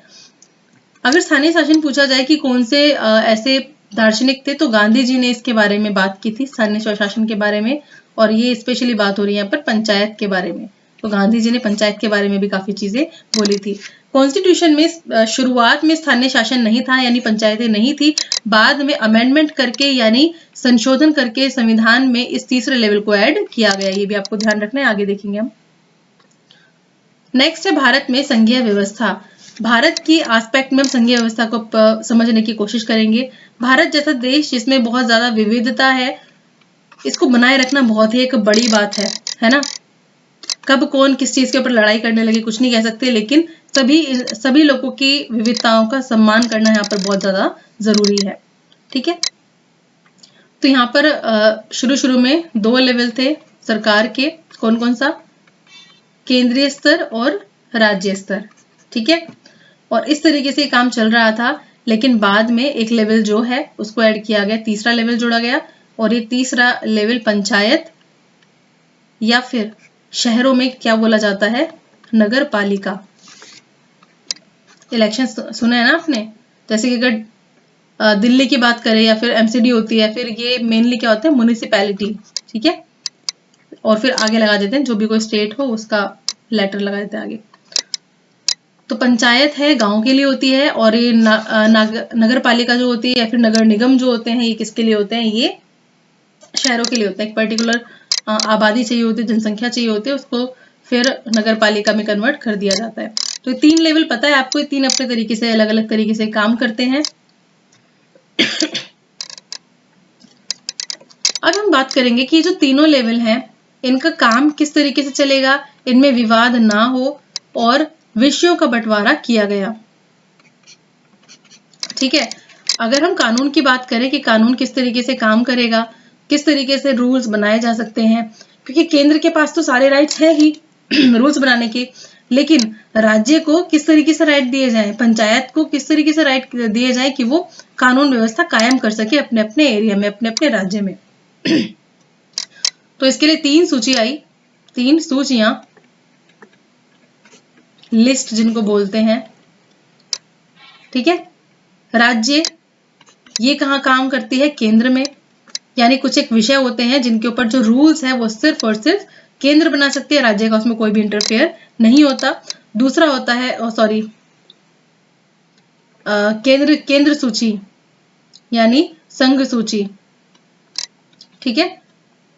अगर स्थानीय शासन पूछा जाए कि कौन से ऐसे दार्शनिक थे, तो गांधी जी ने इसके बारे में बात की थी, स्थानीय स्वशासन के बारे में। और ये स्पेशली बात हो रही है यहाँ पर पंचायत के बारे में, तो गांधी जी ने पंचायत के बारे में भी काफी चीजें बोली थी। कॉन्स्टिट्यूशन में शुरुआत में स्थानीय शासन नहीं था, यानी पंचायतें नहीं थी। बाद में अमेंडमेंट करके यानी संशोधन करके संविधान में इस तीसरे लेवल को ऐड किया गया। ये भी आपको ध्यान रखना है, आगे देखेंगे हम। नेक्स्ट है भारत में संघीय व्यवस्था। भारत की एस्पेक्ट में हम संघीय व्यवस्था को समझने की कोशिश करेंगे। भारत जैसा देश जिसमें बहुत ज्यादा विविधता है, इसको बनाए रखना बहुत ही एक बड़ी बात है ना। कब कौन किस चीज के ऊपर लड़ाई करने लगे कुछ नहीं कह सकते, लेकिन सभी लोगों की विविधताओं का सम्मान करना यहाँ पर बहुत ज्यादा जरूरी है, ठीक है। तो यहाँ पर शुरू में 2 लेवल थे सरकार के, कौन कौन सा? केंद्रीय स्तर और राज्य स्तर, ठीक है। और इस तरीके से काम चल रहा था, लेकिन बाद में एक लेवल जो है उसको ऐड किया गया, तीसरा लेवल जोड़ा गया। और ये तीसरा लेवल पंचायत या फिर शहरों में क्या बोला जाता है? नगर पालिका। इलेक्शन सुना है ना आपने, जैसे कि अगर दिल्ली की बात करें या फिर एमसीडी होती है, फिर ये मेनली क्या होता है? म्युनिसिपैलिटी, ठीक है। और फिर आगे लगा देते हैं जो भी कोई स्टेट हो उसका लेटर लगा देते हैं आगे। तो पंचायत है गांव के लिए होती है, और ये नगर पालिका जो होती है या फिर नगर निगम जो होते हैं, ये किसके लिए होते हैं? ये शहरों के लिए होते हैं। एक पर्टिकुलर आबादी चाहिए होती है, जनसंख्या चाहिए होती है, उसको फिर नगर पालिका में कन्वर्ट कर दिया जाता है। तो 3 लेवल पता है आपको, 3 अपने तरीके से अलग अलग तरीके से काम करते हैं। अब हम बात करेंगे कि जो तीनों लेवल हैं इनका काम किस तरीके से चलेगा, इनमें विवाद ना हो और विषयों का बंटवारा किया गया, ठीक है। अगर हम कानून की बात करें कि कानून किस तरीके से काम करेगा, किस तरीके से रूल्स बनाए जा सकते हैं, क्योंकि केंद्र के पास तो सारे राइट्स हैं ही रूल्स बनाने के, लेकिन राज्य को किस तरीके से राइट दिए जाएं, पंचायत को किस तरीके से राइट दिए जाए कि वो कानून व्यवस्था कायम कर सके अपने अपने एरिया में, अपने अपने राज्य में। तो इसके लिए 3 सूची आई, 3 सूचियां, लिस्ट जिनको बोलते हैं, ठीक है। राज्य ये कहाँ काम करती है? केंद्र में, यानी कुछ एक विषय होते हैं जिनके ऊपर जो रूल्स है वो सिर्फ और सिर्फ केंद्र बना सकती है, राज्य का उसमें कोई भी इंटरफेयर नहीं होता। दूसरा होता है केंद्र सूची यानी संघ सूची, ठीक है।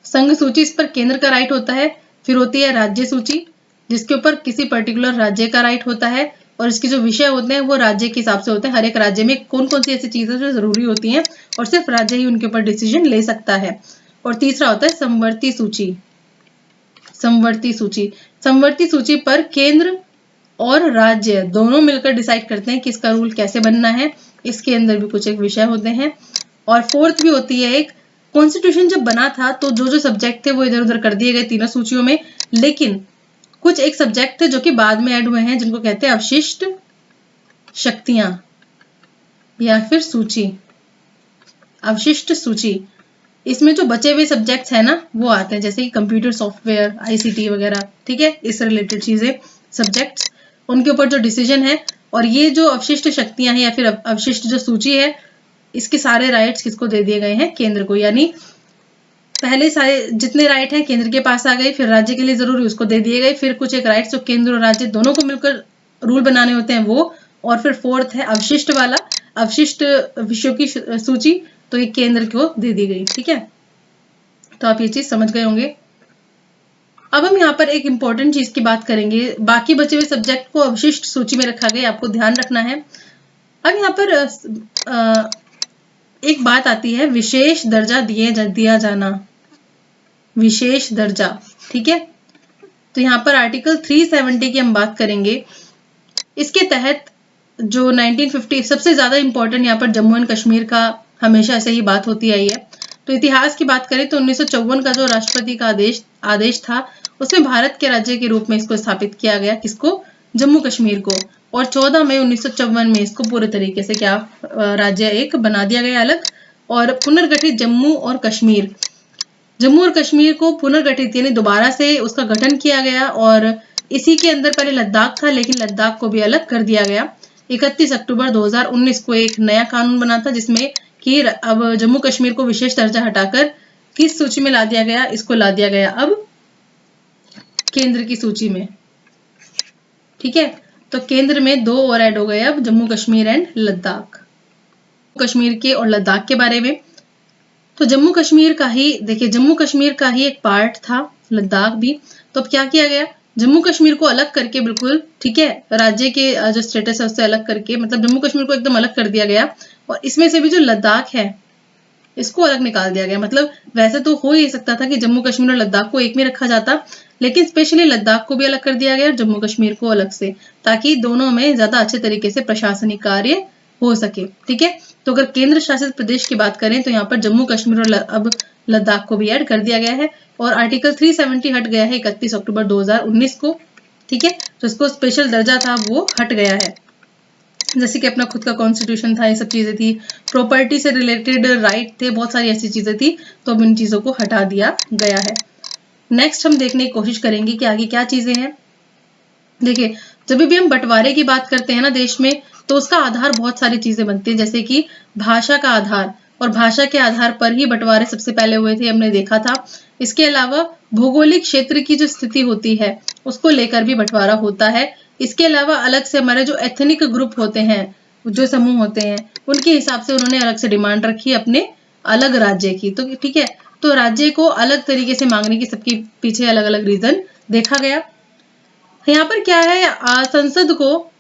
संघ सूची, इस पर केंद्र का राइट होता है। फिर होती है राज्य सूची, जिसके ऊपर किसी पर्टिकुलर राज्य का राइट होता है, और इसके जो विषय होते हैं वो राज्य के हिसाब से होते हैं। हर एक राज्य में कौन कौन सी ऐसी चीजें जो जरूरी होती हैं और सिर्फ राज्य ही उनके ऊपर डिसीजन ले सकता है। और तीसरा होता है समवर्ती सूची। समवर्ती सूची, समवर्ती सूची पर केंद्र और राज्य दोनों मिलकर डिसाइड करते हैं कि इसका रूल कैसे बनना है। इसके अंदर भी कुछ एक विषय होते हैं। और फोर्थ भी होती है एक, कॉन्स्टिट्यूशन जब बना था तो जो जो सब्जेक्ट थे वो इधर उधर कर दिए गए तीनों सूचियों में, लेकिन कुछ एक सब्जेक्ट थे जो कि बाद में ऐड हुए हैं, जिनको कहते हैं अवशिष्ट शक्तियां या फिर सूची, अवशिष्ट सूची। इसमें जो बचे हुए सब्जेक्ट्स हैं ना वो आते हैं, जैसे कि कंप्यूटर सॉफ्टवेयर, आईसीटी वगैरह, ठीक है, इस रिलेटेड चीजें, सब्जेक्ट्स, उनके ऊपर जो डिसीजन है। और ये जो अवशिष्ट शक्तियां हैं या फिर अवशिष्ट जो सूची है, इसके सारे राइट्स किसको दे दिए गए हैं, केंद्र को। यानी पहले सारे जितने राइट हैं केंद्र के पास आ गए, फिर राज्य के लिए जरूरी उसको दे दिए गए, फिर कुछ एक राइट्स जो केंद्र और राज्य दोनों को मिलकर रूल बनाने होते हैं वो, और फिर फोर्थ है अवशिष्ट वाला, अवशिष्ट विषयों की सूची, तो ये केंद्र को दे दी गई, ठीक है। तो आप ये चीज समझ गए होंगे। अब हम यहाँ पर एक इंपॉर्टेंट चीज की बात करेंगे, बाकी बचे हुए सब्जेक्ट को अवशिष्ट सूची में रखा गया, आपको ध्यान रखना है। अब यहाँ पर एक बात आती है, विशेष दर्जा दिया जाना, विशेष दर्जा, ठीक है। तो यहाँ पर आर्टिकल 370 की हम बात करेंगे। इसके तहत जो 1950 सबसे ज्यादा इंपॉर्टेंट यहाँ पर जम्मू एंड कश्मीर का हमेशा से ही बात होती आई है। तो इतिहास की बात करें तो 1954 का जो राष्ट्रपति का आदेश था, उसमें भारत के राज्य के रूप में इसको स्थापित किया गया, किसको, जम्मू कश्मीर को। और 14 मई 1954 में इसको पूरे तरीके से क्या राज्य एक बना दिया गया अलग। और पुनर्गठित जम्मू और कश्मीर, जम्मू और कश्मीर को पुनर्गठित यानी दोबारा से उसका गठन किया गया, और इसी के अंदर पहले लद्दाख था, लेकिन लद्दाख को भी अलग कर दिया गया। 31 अक्टूबर 2019 को एक नया कानून बना था, जिसमें कि अब जम्मू कश्मीर को विशेष दर्जा हटाकर किस सूची में ला दिया गया, इसको ला दिया गया अब केंद्र की सूची में, ठीक है। तो केंद्र में दो और ऐड हो गए अब, जम्मू कश्मीर एंड लद्दाख। कश्मीर के और लद्दाख के बारे में, तो जम्मू कश्मीर का ही देखिए, जम्मू कश्मीर का ही एक पार्ट था लद्दाख भी। तो अब क्या किया गया, जम्मू कश्मीर को अलग करके बिल्कुल, ठीक है, राज्य के जो स्टेटस है उससे अलग करके, मतलब जम्मू कश्मीर को एकदम अलग कर दिया गया। और इसमें से भी जो लद्दाख है इसको अलग निकाल दिया गया। मतलब वैसे तो हो ही सकता था कि जम्मू कश्मीर और लद्दाख को एक में रखा जाता, लेकिन स्पेशली लद्दाख को भी अलग कर दिया गया और जम्मू कश्मीर को अलग से, ताकि दोनों में ज्यादा अच्छे तरीके से प्रशासनिक कार्य हो सके, ठीक है। तो अगर केंद्र शासित प्रदेश की बात करें तो यहाँ पर जम्मू कश्मीर और अब लद्दाख को भी ऐड कर दिया गया है। और आर्टिकल 370 हट गया है 31 अक्टूबर 2019 को, ठीक है। तो इसको स्पेशल दर्जा था वो हट गया है, जैसे कि अपना खुद का कॉन्स्टिट्यूशन था, ये सब चीजें थी, प्रॉपर्टी से रिलेटेड राइट थे, बहुत सारी ऐसी चीजें थी, तो अब इन चीजों को हटा दिया गया है। नेक्स्ट हम देखने की कोशिश करेंगे कि आगे क्या चीजें हैं। देखिए, जब भी हम बंटवारे की बात करते हैं ना देश में, तो उसका आधार बहुत सारी चीजें बनती है, जैसे कि भाषा का आधार, और भाषा के आधार पर ही बंटवारे सबसे पहले हुए थे, हमने देखा था। इसके अलावा भौगोलिक क्षेत्र की जो स्थिति होती है उसको लेकर भी बंटवारा होता है। इसके अलावा अलग से हमारे जो एथनिक ग्रुप होते हैं, जो समूह होते हैं, उनके हिसाब से उन्होंने अलग से डिमांड रखी अपने अलग राज्य की, तो ठीक है। तो राज्य को अलग तरीके से मांगने की सबके पीछे अलग अलग रीजन देखा गया। यहाँ पर क्या है, संसद को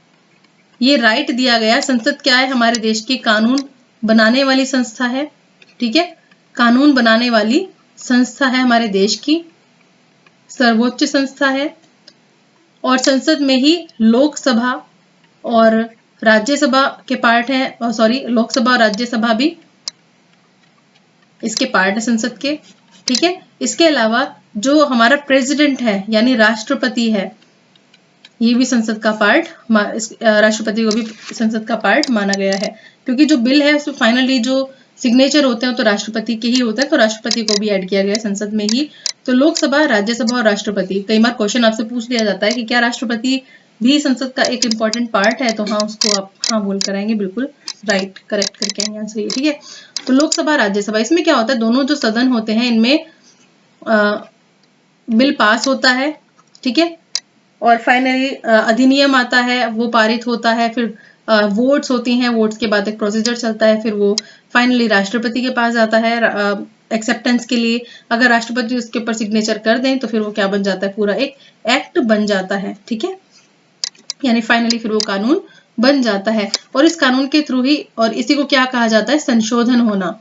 ये राइट दिया गया। संसद क्या है, हमारे देश की कानून बनाने वाली संस्था है, ठीक है, कानून बनाने वाली संस्था है, हमारे देश की सर्वोच्च संस्था है। और संसद में ही लोकसभा और राज्यसभा के पार्ट हैं, सॉरी, लोकसभा और राज्यसभा भी इसके पार्ट है संसद के, ठीक है। इसके अलावा जो हमारा प्रेसिडेंट है यानी राष्ट्रपति है, ये भी संसद का पार्ट, राष्ट्रपति को भी संसद का पार्ट माना गया है, क्योंकि जो बिल है उसमें फाइनली जो सिग्नेचर होते हैं तो राष्ट्रपति के ही होते हैं, तो राष्ट्रपति को भी ऐड किया गया है संसद में ही। तो लोकसभा, राज्यसभा और राष्ट्रपति, कई बार क्वेश्चन आपसे पूछ लिया जाता है कि क्या राष्ट्रपति भी संसद का एक इंपॉर्टेंट पार्ट है, तो हाँ, उसको आप हाँ बोल कर आएंगे, बिल्कुल राइट, करेक्ट करके आएंगे आंसर, ठीक है। तो लोकसभा, राज्यसभा, इसमें क्या होता है, दोनों जो सदन होते हैं इनमें बिल पास होता है, ठीक है। और फाइनली अधिनियम आता है, वो पारित होता है, फिर वोट्स होती हैं, वोट्स के बाद एक प्रोसीजर चलता है, फिर वो फाइनली राष्ट्रपति के पास जाता है एक्सेप्टेंस के लिए। अगर राष्ट्रपति उसके ऊपर सिग्नेचर कर दें तो फिर वो क्या बन जाता है, पूरा एक एक्ट बन जाता है, ठीक है। यानी फाइनली फिर वो कानून बन जाता है, और इस कानून के थ्रू ही, और इसी को क्या कहा जाता है, संशोधन होना,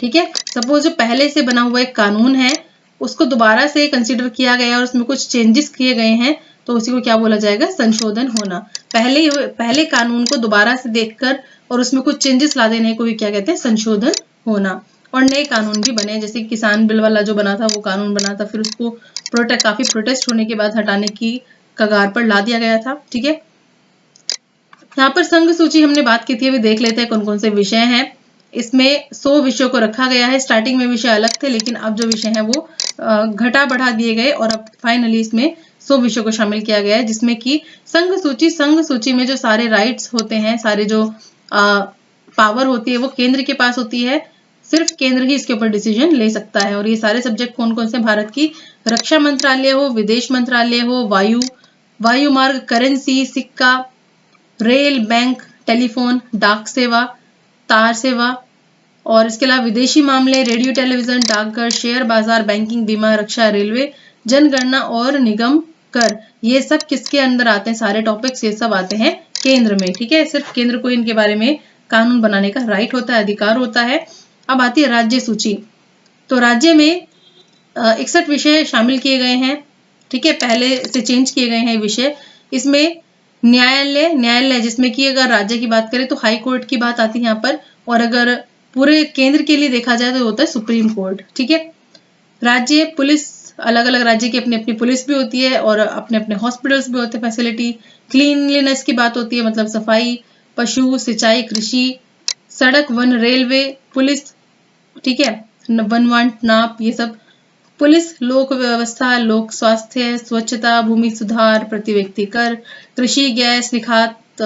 ठीक है। सपोज जो पहले से बना हुआ एक कानून है उसको दोबारा से कंसिडर किया गया और उसमें कुछ चेंजेस किए गए हैं, तो उसी को क्या बोला जाएगा, संशोधन होना। पहले कानून को दोबारा से देखकर और उसमें कुछ चेंजेस ला देने को भी क्या कहते हैं, संशोधन होना। और नए कानून भी बने, जैसे किसान बिल वाला जो बना था वो कानून बना था, फिर उसको काफी प्रोटेस्ट होने के बाद हटाने की कगार पर ला दिया गया था, ठीक है। यहाँ पर संघ सूची हमने बात की थी, अभी देख लेते हैं कौन कौन से विषय हैं। इसमें 100 विषयों को रखा गया है। स्टार्टिंग में विषय अलग थे, लेकिन अब जो विषय हैं वो घटा बढ़ा दिए गए और अब फाइनली इसमें 100 विषयों को शामिल किया गया है, जिसमें कि संघ सूची में जो सारे राइट्स होते हैं, सारे जो पावर होती है वो केंद्र के पास होती है। सिर्फ केंद्र ही इसके ऊपर डिसीजन ले सकता है। और ये सारे सब्जेक्ट कौन कौन से, भारत की रक्षा मंत्रालय हो, विदेश मंत्रालय हो, वायु मार्ग, करेंसी, सिक्का, रेल, बैंक, टेलीफोन, डाक सेवा, तार सेवा, और इसके अलावा विदेशी मामले, रेडियो टेलीविजन, डाकघर, शेयर बाजार, बैंकिंग, बीमा, रक्षा, रेलवे, जनगणना और निगम कर, ये सब किसके अंदर आते हैं, सारे टॉपिक्स ये सब आते हैं केंद्र में, ठीक है। सिर्फ केंद्र को इनके बारे में कानून बनाने का राइट होता है, अधिकार होता है। अब आती है राज्य सूची। तो राज्य में 61 विषय शामिल किए गए हैं, ठीक है। पहले से चेंज किए गए हैं विषय। इसमें न्यायालय जिसमें कि अगर राज्य की बात करें तो हाई कोर्ट की बात आती है यहाँ पर, और अगर पूरे केंद्र के लिए देखा जाए तो होता है सुप्रीम कोर्ट, ठीक है। राज्य पुलिस, अलग अलग राज्य की अपनी अपनी पुलिस भी होती है और अपने अपने हॉस्पिटल्स भी होते हैं, फैसिलिटी। क्लीनलीनेस की बात होती है, मतलब सफाई, पशु, सिंचाई, कृषि, सड़क, वन, रेलवे, पुलिस, ठीक है, वन नाप, ये सब पुलिस, लोक व्यवस्था, लोक स्वास्थ्य, स्वच्छता, भूमि सुधार, प्रति व्यक्ति कर, कृषि, गैस, निखात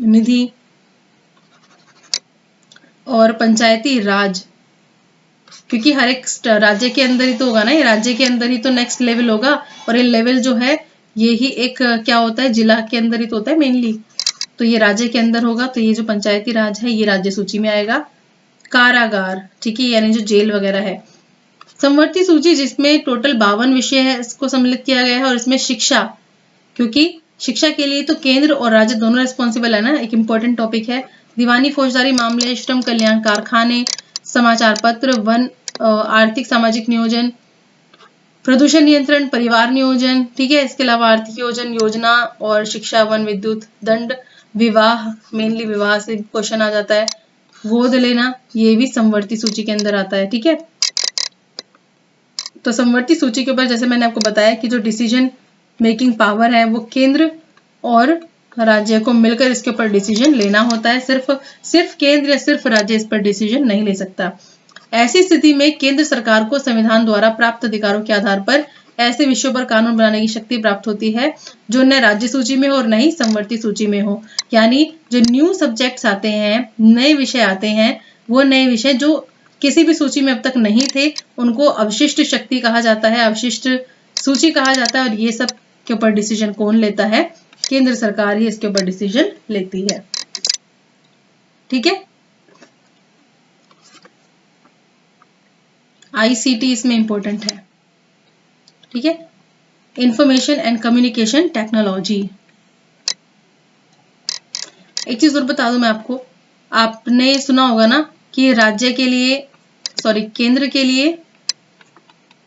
निधि, और पंचायती राज, क्योंकि हर एक राज्य के अंदर ही तो होगा ना, ये राज्य के अंदर ही तो नेक्स्ट लेवल होगा, और ये लेवल जो है ये ही एक क्या होता है, जिला के अंदर ही तो होता है मेनली, तो ये राज्य के अंदर होगा, तो ये जो पंचायती राज है ये राज्य सूची में आएगा। कारागार, ठीक है, यानी जो जेल वगैरह है। समवर्ती सूची जिसमें टोटल 52 विषय है, इसको सम्मिलित किया गया है, और इसमें शिक्षा, क्योंकि शिक्षा के लिए तो केंद्र और राज्य दोनों रिस्पॉन्सिबल है ना, एक इंपॉर्टेंट टॉपिक है। दीवानी फौजदारी मामले, श्रम कल्याण, कारखाने, समाचार पत्र, वन, आर्थिक सामाजिक नियोजन, प्रदूषण नियंत्रण, परिवार नियोजन, ठीक है। इसके अलावा आर्थिक योजन योजना और शिक्षा, वन, विद्युत, दंड, विवाह, मेनली विवाह से क्वेश्चन आ जाता है, गोद लेना, ये भी समवर्ती सूची के अंदर आता है, ठीक है। तो समवर्ती सूची के ऊपर जैसे मैंने आपको बताया कि जो डिसीजन मेकिंग पावर है वो केंद्र और राज्य को मिलकर इसके ऊपर डिसीजन लेना होता है। सिर्फ केंद्र या सिर्फ राज्य इस पर डिसीजन नहीं ले सकता। ऐसी स्थिति में केंद्र सरकार को संविधान द्वारा प्राप्त अधिकारों के आधार पर ऐसे विषयों पर कानून बनाने की शक्ति प्राप्त होती है जो न राज्य सूची में हो और न ही समवर्ती सूची में हो। यानी जो न्यू सब्जेक्ट्स आते हैं, नए विषय आते हैं, वो नए विषय जो किसी भी सूची में अब तक नहीं थे, उनको अवशिष्ट शक्ति कहा जाता है, अवशिष्ट सूची कहा जाता है। और ये सब के ऊपर डिसीजन कौन लेता है, केंद्र सरकार ही इसके ऊपर डिसीजन लेती है, ठीक है। आईसीटी इसमें इंपॉर्टेंट है, ठीक है, इंफॉर्मेशन एंड कम्युनिकेशन टेक्नोलॉजी। एक चीज और बता दूं मैं आपको, आपने सुना होगा ना कि केंद्र के लिए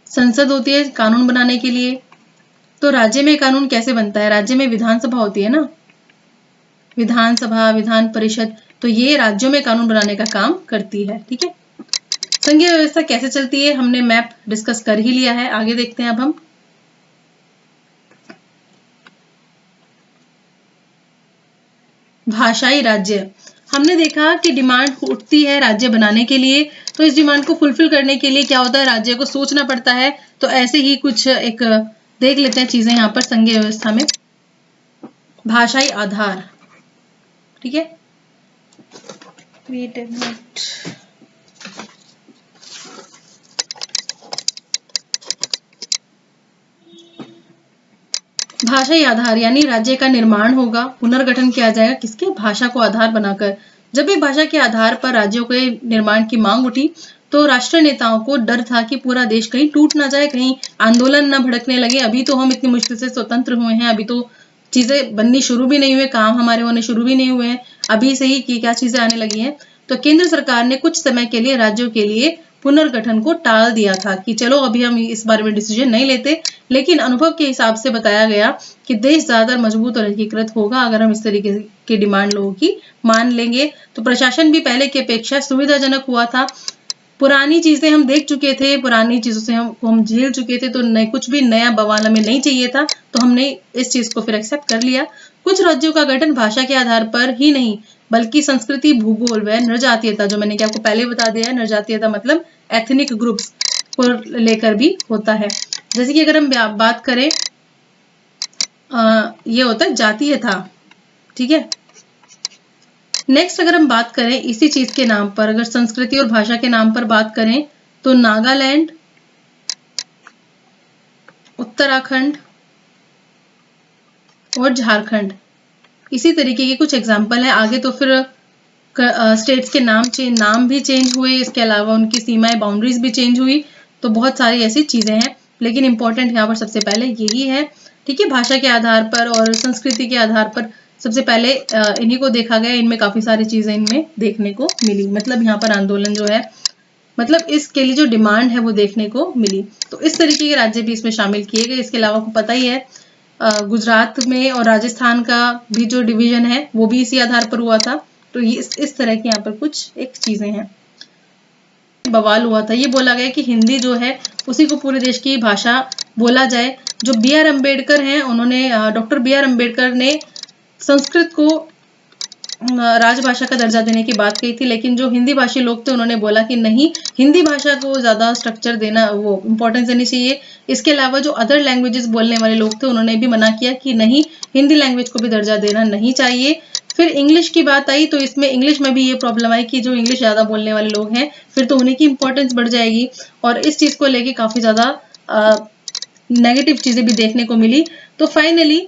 संसद होती है कानून बनाने के लिए। तो राज्य में कानून कैसे बनता है, राज्य में विधानसभा होती है ना, विधानसभा, विधान परिषद, तो ये राज्यों में कानून बनाने का काम करती है, ठीक है। संघीय व्यवस्था कैसे चलती है हमने मैप डिस्कस कर ही लिया है, आगे देखते हैं अब हम। भाषाई राज्य, हमने देखा कि डिमांड उठती है राज्य बनाने के लिए, तो इस डिमांड को फुलफिल करने के लिए क्या होता है, राज्य को सोचना पड़ता है। तो ऐसे ही कुछ एक देख लेते हैं चीजें यहाँ पर संघीय व्यवस्था में। भाषाई आधार, ठीक है, वेट अ मिनट, भाषाई आधार यानी राज्य का निर्माण होगा, पुनर्गठन किया जाएगा किसके, भाषा को आधार बनाकर। जब भी भाषा के आधार पर राज्यों के निर्माण की मांग उठी तो राष्ट्रीय नेताओं को डर था कि पूरा देश कहीं टूट ना जाए, कहीं आंदोलन न भड़कने लगे। अभी तो हम इतनी मुश्किल से स्वतंत्र हुए हैं, अभी तो चीजें बननी शुरू भी नहीं हुए, काम हमारे होने शुरू भी नहीं हुए हैं, अभी से ही की क्या चीजें आने लगी हैं। तो केंद्र सरकार ने कुछ समय के लिए राज्यों के लिए पुनर्गठन को टाल दिया था कि चलो अभी हम इस बारे में डिसीजन नहीं लेते, लेकिन अनुभव के हिसाब से बताया गया कि देश ज्यादा मजबूत और एकीकृत होगा अगर हम इस तरीके की डिमांड लोगों की मान लेंगे। तो प्रशासन भी पहले की अपेक्षा सुविधाजनक हुआ था। पुरानी चीजें हम देख चुके थे, पुरानी चीजों से हम झेल चुके थे, तो नए कुछ भी नया बवाल हमें नहीं चाहिए था, तो हमने इस चीज को फिर एक्सेप्ट कर लिया। कुछ राज्यों का गठन भाषा के आधार पर ही नहीं बल्कि संस्कृति, भूगोल व नृजातीयता, जो मैंने आपको पहले बता दिया है, नृजातीयता मतलब एथनिक ग्रुप्स को लेकर भी होता है। जैसे कि अगर हम बात करें ये होता है जातीयता, ठीक है। नेक्स्ट अगर हम बात करें इसी चीज के नाम पर, अगर संस्कृति और भाषा के नाम पर बात करें तो नागालैंड, उत्तराखंड और झारखंड इसी तरीके के कुछ एग्जाम्पल है। आगे तो फिर स्टेट्स के नाम भी चेंज हुए, इसके अलावा उनकी सीमाएं, बाउंड्रीज भी चेंज हुई, तो बहुत सारी ऐसी चीजें हैं, लेकिन इंपॉर्टेंट यहाँ पर सबसे पहले यही है, ठीक है। भाषा के आधार पर और संस्कृति के आधार पर सबसे पहले इन्हीं को देखा गया, इनमें काफी सारी चीजें इनमें देखने को मिली, मतलब यहाँ पर आंदोलन जो है, मतलब इसके लिए जो डिमांड है वो देखने को मिली। तो इस तरीके के राज्य भी इसमें शामिल किए गए। इसके अलावा आपको पता ही है गुजरात में और राजस्थान का भी जो डिवीजन है वो भी इसी आधार पर हुआ था। तो ये इस तरह की यहाँ पर कुछ एक चीजें हैं। बवाल हुआ था, ये बोला गया कि हिंदी जो है उसी को पूरे देश की भाषा बोला जाए। जो बी आर अम्बेडकर हैं, उन्होंने डॉक्टर बी आर अम्बेडकर ने संस्कृत को राजभाषा का दर्जा देने की बात कही थी, लेकिन जो हिंदी भाषी लोग थे उन्होंने बोला कि नहीं, हिंदी भाषा को ज्यादा स्ट्रक्चर देना, वो इंपॉर्टेंस देनी चाहिए। इसके अलावा जो अदर लैंग्वेजेस बोलने वाले लोग थे उन्होंने भी मना किया कि नहीं, हिंदी लैंग्वेज को भी दर्जा देना नहीं चाहिए। फिर इंग्लिश की बात आई, तो इसमें इंग्लिश में भी ये प्रॉब्लम आई कि जो इंग्लिश ज्यादा बोलने वाले लोग हैं फिर तो उन्हीं की इंपॉर्टेंस बढ़ जाएगी, और इस चीज को लेके काफी ज्यादा नेगेटिव चीजें भी देखने को मिली। तो फाइनली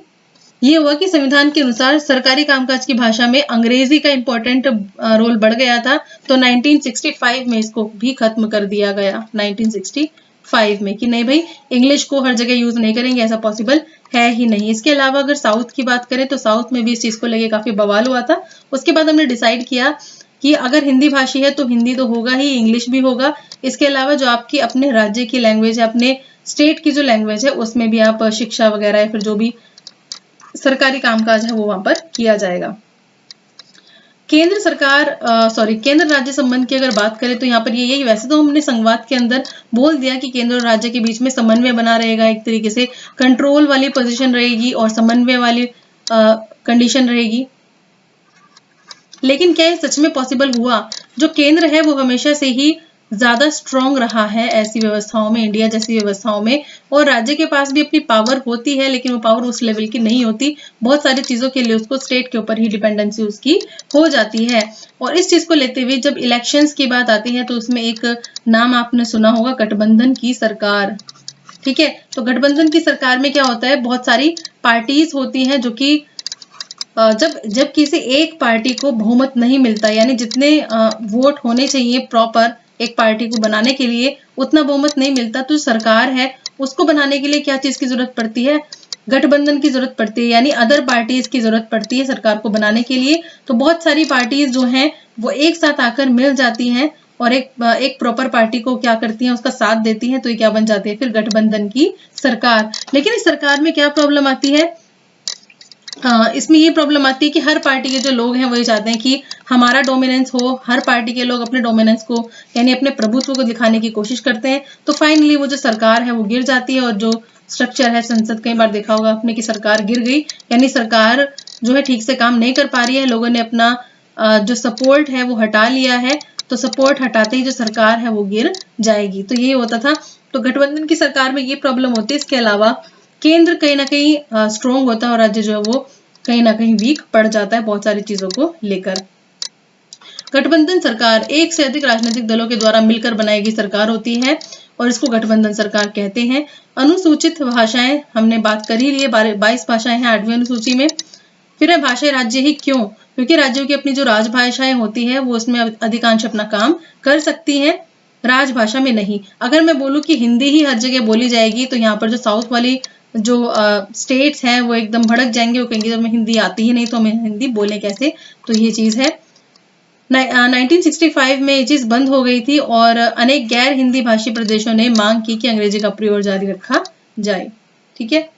ये हुआ कि संविधान के अनुसार सरकारी कामकाज की भाषा में अंग्रेजी का इंपॉर्टेंट रोल बढ़ गया था, तो 1965 में इसको भी खत्म कर दिया गया, 1965 में, कि नहीं भाई, इंग्लिश को हर जगह यूज नहीं करेंगे, ऐसा पॉसिबल है ही नहीं। इसके अलावा अगर साउथ की बात करें तो साउथ में भी इस चीज को लेके काफी बवाल हुआ था। उसके बाद हमने डिसाइड किया कि अगर हिंदी भाषी है तो हिंदी तो होगा ही, इंग्लिश भी होगा। इसके अलावा जो आपकी अपने राज्य की लैंग्वेज है, अपने स्टेट की जो लैंग्वेज है, उसमें भी आप शिक्षा वगैरह या फिर जो भी सरकारी कामकाज है वो वहां पर किया जाएगा। केंद्र सरकार केंद्र राज्य संबंध की अगर बात करें तो यहाँ पर यही, वैसे तो हमने संवाद के अंदर बोल दिया कि केंद्र और राज्य के बीच में समन्वय बना रहेगा, एक तरीके से कंट्रोल वाली पोजीशन रहेगी और समन्वय वाली कंडीशन रहेगी, लेकिन क्या ये सच में पॉसिबल हुआ? जो केंद्र है वो हमेशा से ही ज्यादा स्ट्रांग रहा है ऐसी व्यवस्थाओं में, इंडिया जैसी व्यवस्थाओं में, और राज्य के पास भी अपनी पावर होती है, लेकिन वो पावर उस लेवल की नहीं होती। बहुत सारी चीजों के लिए उसको स्टेट के ऊपर ही डिपेंडेंसी उसकी हो जाती है। और इस चीज को लेते हुए जब इलेक्शंस की बात आती है तो उसमें एक नाम आपने सुना होगा, गठबंधन की सरकार, ठीक है। तो गठबंधन की सरकार में क्या होता है, बहुत सारी पार्टीज होती हैं जो कि जब किसी एक पार्टी को बहुमत नहीं मिलता, यानी जितने वोट होने चाहिए प्रॉपर एक पार्टी को बनाने के लिए उतना बहुमत नहीं मिलता, तो सरकार है उसको बनाने के लिए क्या चीज की जरूरत पड़ती है, गठबंधन की जरूरत पड़ती है, यानी अदर पार्टीज की जरूरत पड़ती है सरकार को बनाने के लिए। तो बहुत सारी पार्टीज जो हैं वो एक साथ आकर मिल जाती हैं और एक प्रॉपर पार्टी को क्या करती हैं, उसका साथ देती हैं, तो ये क्या बन जाती है फिर गठबंधन की सरकार। लेकिन इस सरकार में क्या प्रॉब्लम आती है, इसमें ये प्रॉब्लम आती है कि हर पार्टी के जो लोग हैं वही चाहते हैं कि हमारा डोमिनेंस हो, हर पार्टी के लोग अपने डोमिनेंस को यानी अपने प्रभुत्व को दिखाने की कोशिश करते हैं। तो फाइनली वो जो सरकार है वो गिर जाती है, और जो स्ट्रक्चर है संसद, कई बार देखा होगा आपने कि सरकार गिर गई, यानी सरकार जो है ठीक से काम नहीं कर पा रही है, लोगों ने अपना जो सपोर्ट है वो हटा लिया है, तो सपोर्ट हटाते ही जो सरकार है वो गिर जाएगी। तो ये होता था। तो गठबंधन की सरकार में ये प्रॉब्लम होती है। इसके अलावा केंद्र कहीं ना कहीं स्ट्रॉन्ग होता है और राज्य जो है वो कहीं ना कहीं वीक पड़ जाता है बहुत सारी चीजों को लेकर। गठबंधन सरकार एक से अधिक राजनीतिक दलों के द्वारा मिलकर बनाई गई सरकार होती है और इसको गठबंधन सरकार कहते हैं। अनुसूचित भाषाएं हमने बात कर ही ली है, 22 भाषाएं हैं 8वीं अनुसूची में। फिर है भाषाई राज्य ही क्यों? क्योंकि राज्यों की अपनी जो राजभाषाएं होती है वो उसमें अधिकांश अपना काम कर सकती हैं, राजभाषा में नहीं। अगर मैं बोलूं कि हिंदी ही हर जगह बोली जाएगी तो यहाँ पर जो साउथ वाली जो स्टेट्स हैं वो एकदम भड़क जाएंगे, वो कहेंगे हमें हिंदी आती ही नहीं तो हमें हिंदी बोले कैसे। तो ये चीज है। 1965 में ये चीज बंद हो गई थी और अनेक गैर हिंदी भाषी प्रदेशों ने मांग की कि अंग्रेजी का प्रयोग जारी रखा जाए। ठीक है।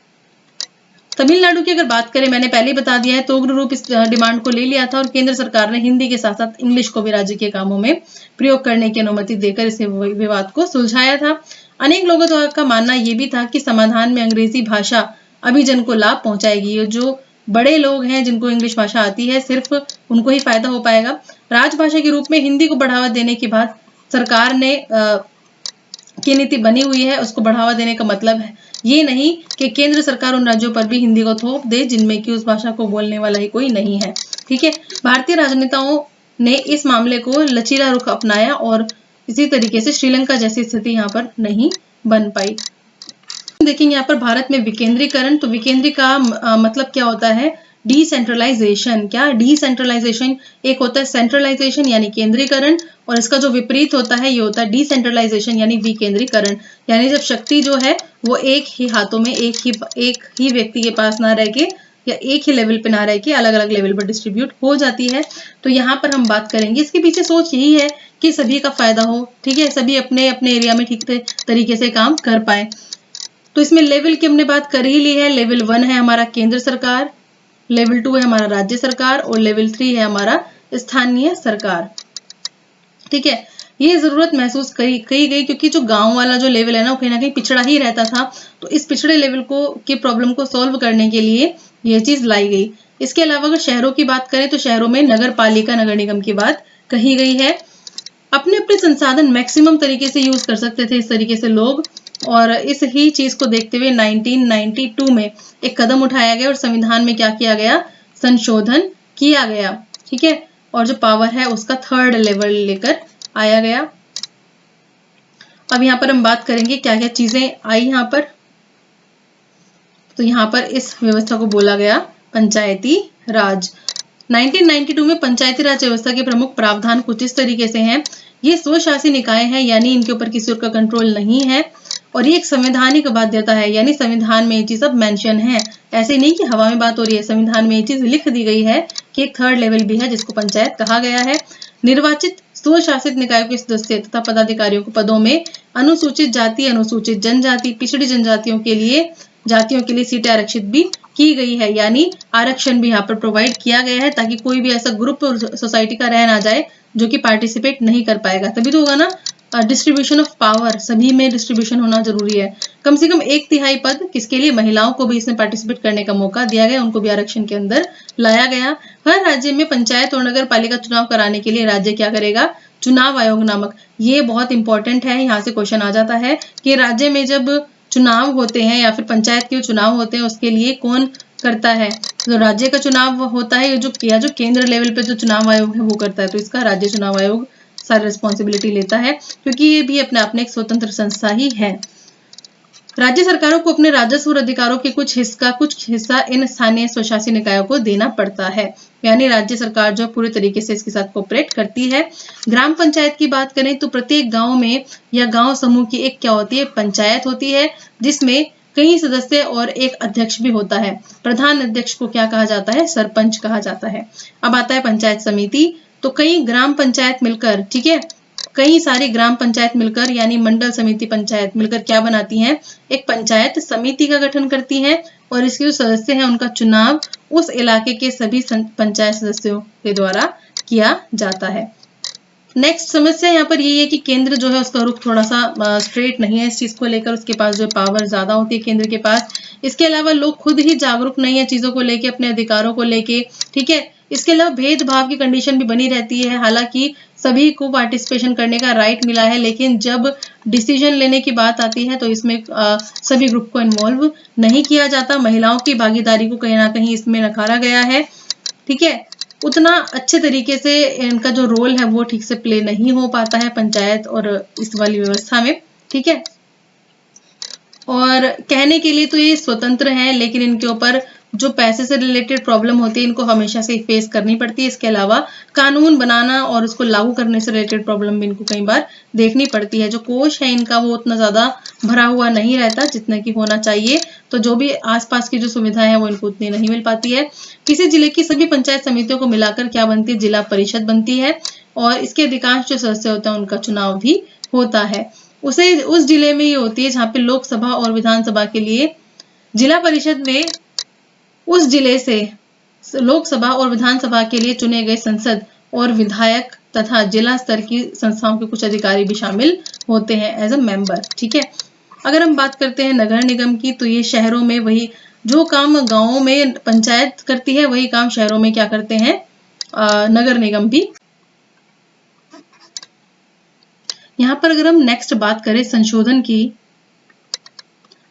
तमिलनाडु की अगर बात करें, मैंने पहले ही बता दिया है, तोगरू रूप इस डिमांड को ले लिया था और केंद्र सरकार ने हिंदी के साथ साथ इंग्लिश को भी राज्य के कामों में प्रयोग करने की अनुमति देकर इस विवाद को सुलझाया था। अनेक लोगों का मानना यह भी था कि समाधान में अंग्रेजी भाषा अभिजन को लाभ पहुंचाएगी। जो बड़े लोग हैं जिनको इंग्लिश भाषा आती है सिर्फ उनको ही फायदा हो पाएगा। राजभाषा के रूप में हिंदी को बढ़ावा देने के बाद सरकार ने की नीति बनी हुई है, उसको बढ़ावा देने का मतलब है ये नहीं कि केंद्र सरकार उन राज्यों पर भी हिंदी को थोप दे जिनमें कि उस भाषा को बोलने वाला ही कोई नहीं है। ठीक है। भारतीय राजनेताओं ने इस मामले को लचीला रुख अपनाया और इसी तरीके से श्रीलंका जैसी स्थिति यहाँ पर नहीं बन पाई। देखेंगे यहाँ पर भारत में विकेंद्रीकरण, तो विकेंद्रीकरण का मतलब क्या होता है? डिसेंट्रलाइजेशन। क्या? डिसेंट्रलाइजेशन। एक होता है सेंट्रलाइजेशन यानी केंद्रीकरण, और इसका जो विपरीत होता है ये होता है डिसेंट्रलाइजेशन यानी विकेंद्रीकरण। यानी जब शक्ति जो है वो एक ही हाथों में एक ही व्यक्ति के पास ना रह के या एक ही लेवल पे ना रह के अलग अलग लेवल पर डिस्ट्रीब्यूट हो जाती है। तो यहाँ पर हम बात करेंगे, इसके पीछे सोच यही है कि सभी का फायदा हो। ठीक है। सभी अपने अपने एरिया में ठीक तरीके से काम कर पाए। तो इसमें लेवल की हमने बात कर ही ली है। लेवल 1 है हमारा केंद्र सरकार, लेवल 2 है हमारा राज्य सरकार और लेवल 3 है हमारा स्थानीय सरकार। ठीक है। ये जरूरत महसूस करी गई क्योंकि जो गांव वाला जो लेवल है ना वो कहीं ना कहीं पिछड़ा ही रहता था। तो इस पिछड़े लेवल की प्रॉब्लम को सॉल्व करने के लिए ये चीज लाई गई। इसके अलावा अगर शहरों की बात करें तो शहरों में नगर पालिका नगर निगम की बात कही गई है। अपने अपने संसाधन मैक्सिमम तरीके से यूज कर सकते थे इस तरीके से लोग, और इस ही चीज को देखते हुए 1992 में एक कदम उठाया गया और संविधान में क्या किया गया? संशोधन किया गया। ठीक है। और जो पावर है उसका 3rd लेवल लेकर आया गया। अब यहाँ पर हम बात करेंगे क्या क्या चीजें आई यहाँ पर। तो यहाँ पर इस व्यवस्था को बोला गया पंचायती राज। 1992 में पंचायती राज व्यवस्था के प्रमुख प्रावधान कुछ इस तरीके से हैं। ये स्वशासी निकाय हैं यानी इनके ऊपर किसी और का कंट्रोल नहीं है, और ये एक संवैधानिक बाध्यता है यानी संविधान में ये चीज अब मेंशन है। ऐसे नहीं कि हवा में बात हो रही है, संविधान में ये चीज लिख दी गई है कि एक 3rd लेवल भी है जिसको पंचायत कहा गया है। निर्वाचित स्वशासित निकायों के सदस्य तथा पदाधिकारियों को पदों में अनुसूचित जाति, अनुसूचित जनजाति, पिछड़ी जनजातियों के लिए सीटें आरक्षित भी की गई है, यानी आरक्षण भी यहाँ पर प्रोवाइड किया गया है ताकि कोई भी ऐसा ग्रुप सोसाइटी का रह ना जाए जो कि पार्टिसिपेट नहीं कर पाएगा। तभी तो होगा ना डिस्ट्रीब्यूशन ऑफ पावर, सभी में डिस्ट्रीब्यूशन होना जरूरी है। कम से कम 1/3 पद किसके लिए? महिलाओं को भी इसमें पार्टिसिपेट करने का मौका दिया गया, उनको भी आरक्षण के अंदर लाया गया। हर राज्य में पंचायत और नगर पालिका चुनाव कराने के लिए राज्य क्या करेगा? चुनाव आयोग नामक, ये बहुत इंपॉर्टेंट है, यहाँ से क्वेश्चन आ जाता है कि राज्य में जब चुनाव होते हैं या फिर पंचायत के चुनाव होते हैं उसके लिए कौन करता है? तो राज्य का चुनाव होता है जो केंद्र लेवल पे जो चुनाव आयोग है वो करता है। तो इसका राज्य चुनाव आयोग सारी रिस्पॉन्सिबिलिटी लेता है क्योंकि ये भी अपने आप में एक स्वतंत्र संस्था ही है। राज्य सरकारों को अपने राजस्व और अधिकारों के कुछ हिस्सा इन स्थानीय स्वशासी निकायों को देना पड़ता है, यानी राज्य सरकार जो पूरे तरीके से इसके साथ कोऑपरेट करती है। ग्राम पंचायत की बात करें तो प्रत्येक गांव में या गांव समूह की एक क्या होती है? पंचायत होती है, जिसमें कई सदस्य और एक अध्यक्ष भी होता है। प्रधान अध्यक्ष को क्या कहा जाता है? सरपंच कहा जाता है। अब आता है पंचायत समिति। तो कई ग्राम पंचायत मिलकर, ठीक है, कई सारी ग्राम पंचायत मिलकर यानी मंडल समिति पंचायत मिलकर क्या बनाती हैं? एक पंचायत समिति का गठन करती हैं और इसके जो सदस्य हैं उनका चुनाव उस इलाके के सभी पंचायत सदस्यों के द्वारा किया जाता है। नेक्स्ट समस्या यहाँ पर यही है कि केंद्र जो है उसका रुख थोड़ा सा स्ट्रेट नहीं है इस चीज को लेकर, उसके पास जो पावर ज्यादा होती है केंद्र के पास। इसके अलावा लोग खुद ही जागरूक नहीं है चीजों को लेके, अपने अधिकारों को लेके। ठीक है। इसके अलावा भेदभाव की कंडीशन भी बनी रहती है। हालांकि सभी को पार्टिसिपेशन करने का राइट मिला है, लेकिन जब डिसीजन लेने की बात आती है तो इसमें सभी ग्रुप को इन्वॉल्व नहीं किया जाता। महिलाओं की भागीदारी को कहीं ना कहीं इसमें नकारा गया है। ठीक है। उतना अच्छे तरीके से इनका जो रोल है वो ठीक से प्ले नहीं हो पाता है पंचायत और इस वाली व्यवस्था में। ठीक है। और कहने के लिए तो ये स्वतंत्र हैं, लेकिन इनके ऊपर जो पैसे से रिलेटेड प्रॉब्लम होती है इनको हमेशा से फेस करनी पड़ती है। इसके अलावा कानून बनाना और उसको लागू करने से रिलेटेड प्रॉब्लम भी इनको कई बार देखनी पड़ती है। जो कोष है इनका वो उतना ज्यादा भरा हुआ नहीं रहता जितना कि होना चाहिए, तो जो भी आसपास की जो सुविधा है वो इनको उतनी नहीं मिल पाती है। किसी जिले की सभी पंचायत समितियों को मिलाकर क्या बनती है, जिला परिषद बनती है, और इसके अधिकांश जो सदस्य होते हैं उनका चुनाव भी होता है। उसे उस जिले में ये होती है जहाँ पे लोकसभा और विधानसभा के लिए, जिला परिषद में उस जिले से लोकसभा और विधानसभा के लिए चुने गए संसद और विधायक तथा जिला स्तर की संस्थाओं के कुछ अधिकारी भी शामिल होते हैं एज अ मेंबर। ठीक है, अगर हम बात करते हैं नगर निगम की, तो ये शहरों में वही जो काम गांवों में पंचायत करती है वही काम शहरों में क्या करते हैं, नगर निगम भी। यहाँ पर अगर हम नेक्स्ट बात करें संशोधन की,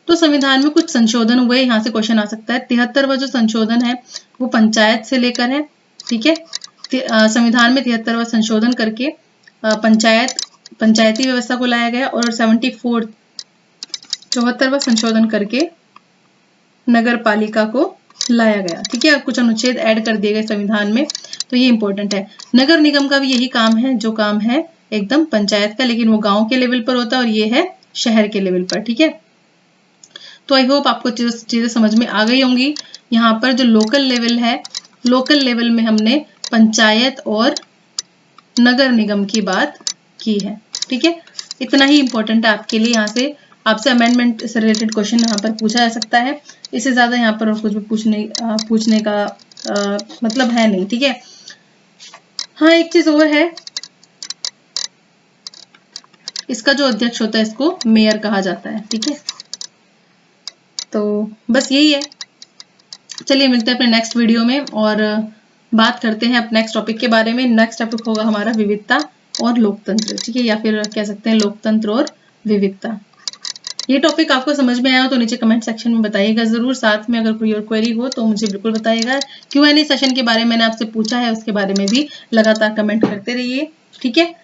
तो संविधान में कुछ संशोधन हुए, यहाँ से क्वेश्चन आ सकता है। 73वां जो संशोधन है वो पंचायत से लेकर है। ठीक है, संविधान में 73वां संशोधन करके पंचायती व्यवस्था को लाया गया, और 74वां संशोधन करके नगर पालिका को लाया गया। ठीक है, कुछ अनुच्छेद ऐड कर दिए गए संविधान में, तो ये इंपॉर्टेंट है। नगर निगम का भी यही काम है जो काम है एकदम पंचायत का, लेकिन वो गांव के लेवल पर होता है और ये है शहर के लेवल पर। ठीक है, तो आई होप आपको चीजें समझ में आ गई होंगी। यहाँ पर जो लोकल लेवल है, लोकल लेवल में हमने पंचायत और नगर निगम की बात की है। ठीक है, इतना ही इंपॉर्टेंट है आपके लिए। यहाँ से आपसे अमेंडमेंट से रिलेटेड क्वेश्चन यहाँ पर पूछा जा सकता है, इससे ज्यादा यहाँ पर और कुछ भी पूछने का मतलब है नहीं। ठीक है, हाँ एक चीज और है, इसका जो अध्यक्ष होता है इसको मेयर कहा जाता है। ठीक है, तो बस यही है। चलिए मिलते हैं अपने नेक्स्ट वीडियो में और बात करते हैं अपने नेक्स्ट टॉपिक के बारे में। नेक्स्ट टॉपिक होगा हमारा विविधता और लोकतंत्र। ठीक है, या फिर कह सकते हैं लोकतंत्र और विविधता। ये टॉपिक आपको समझ में आया हो तो नीचे कमेंट सेक्शन में बताइएगा जरूर। साथ में अगर कोई और क्वेरी हो तो मुझे बिल्कुल बताइएगा। Q&A सेशन के बारे में मैंने आपसे पूछा है, उसके बारे में भी लगातार कमेंट करते रहिए। ठीक है,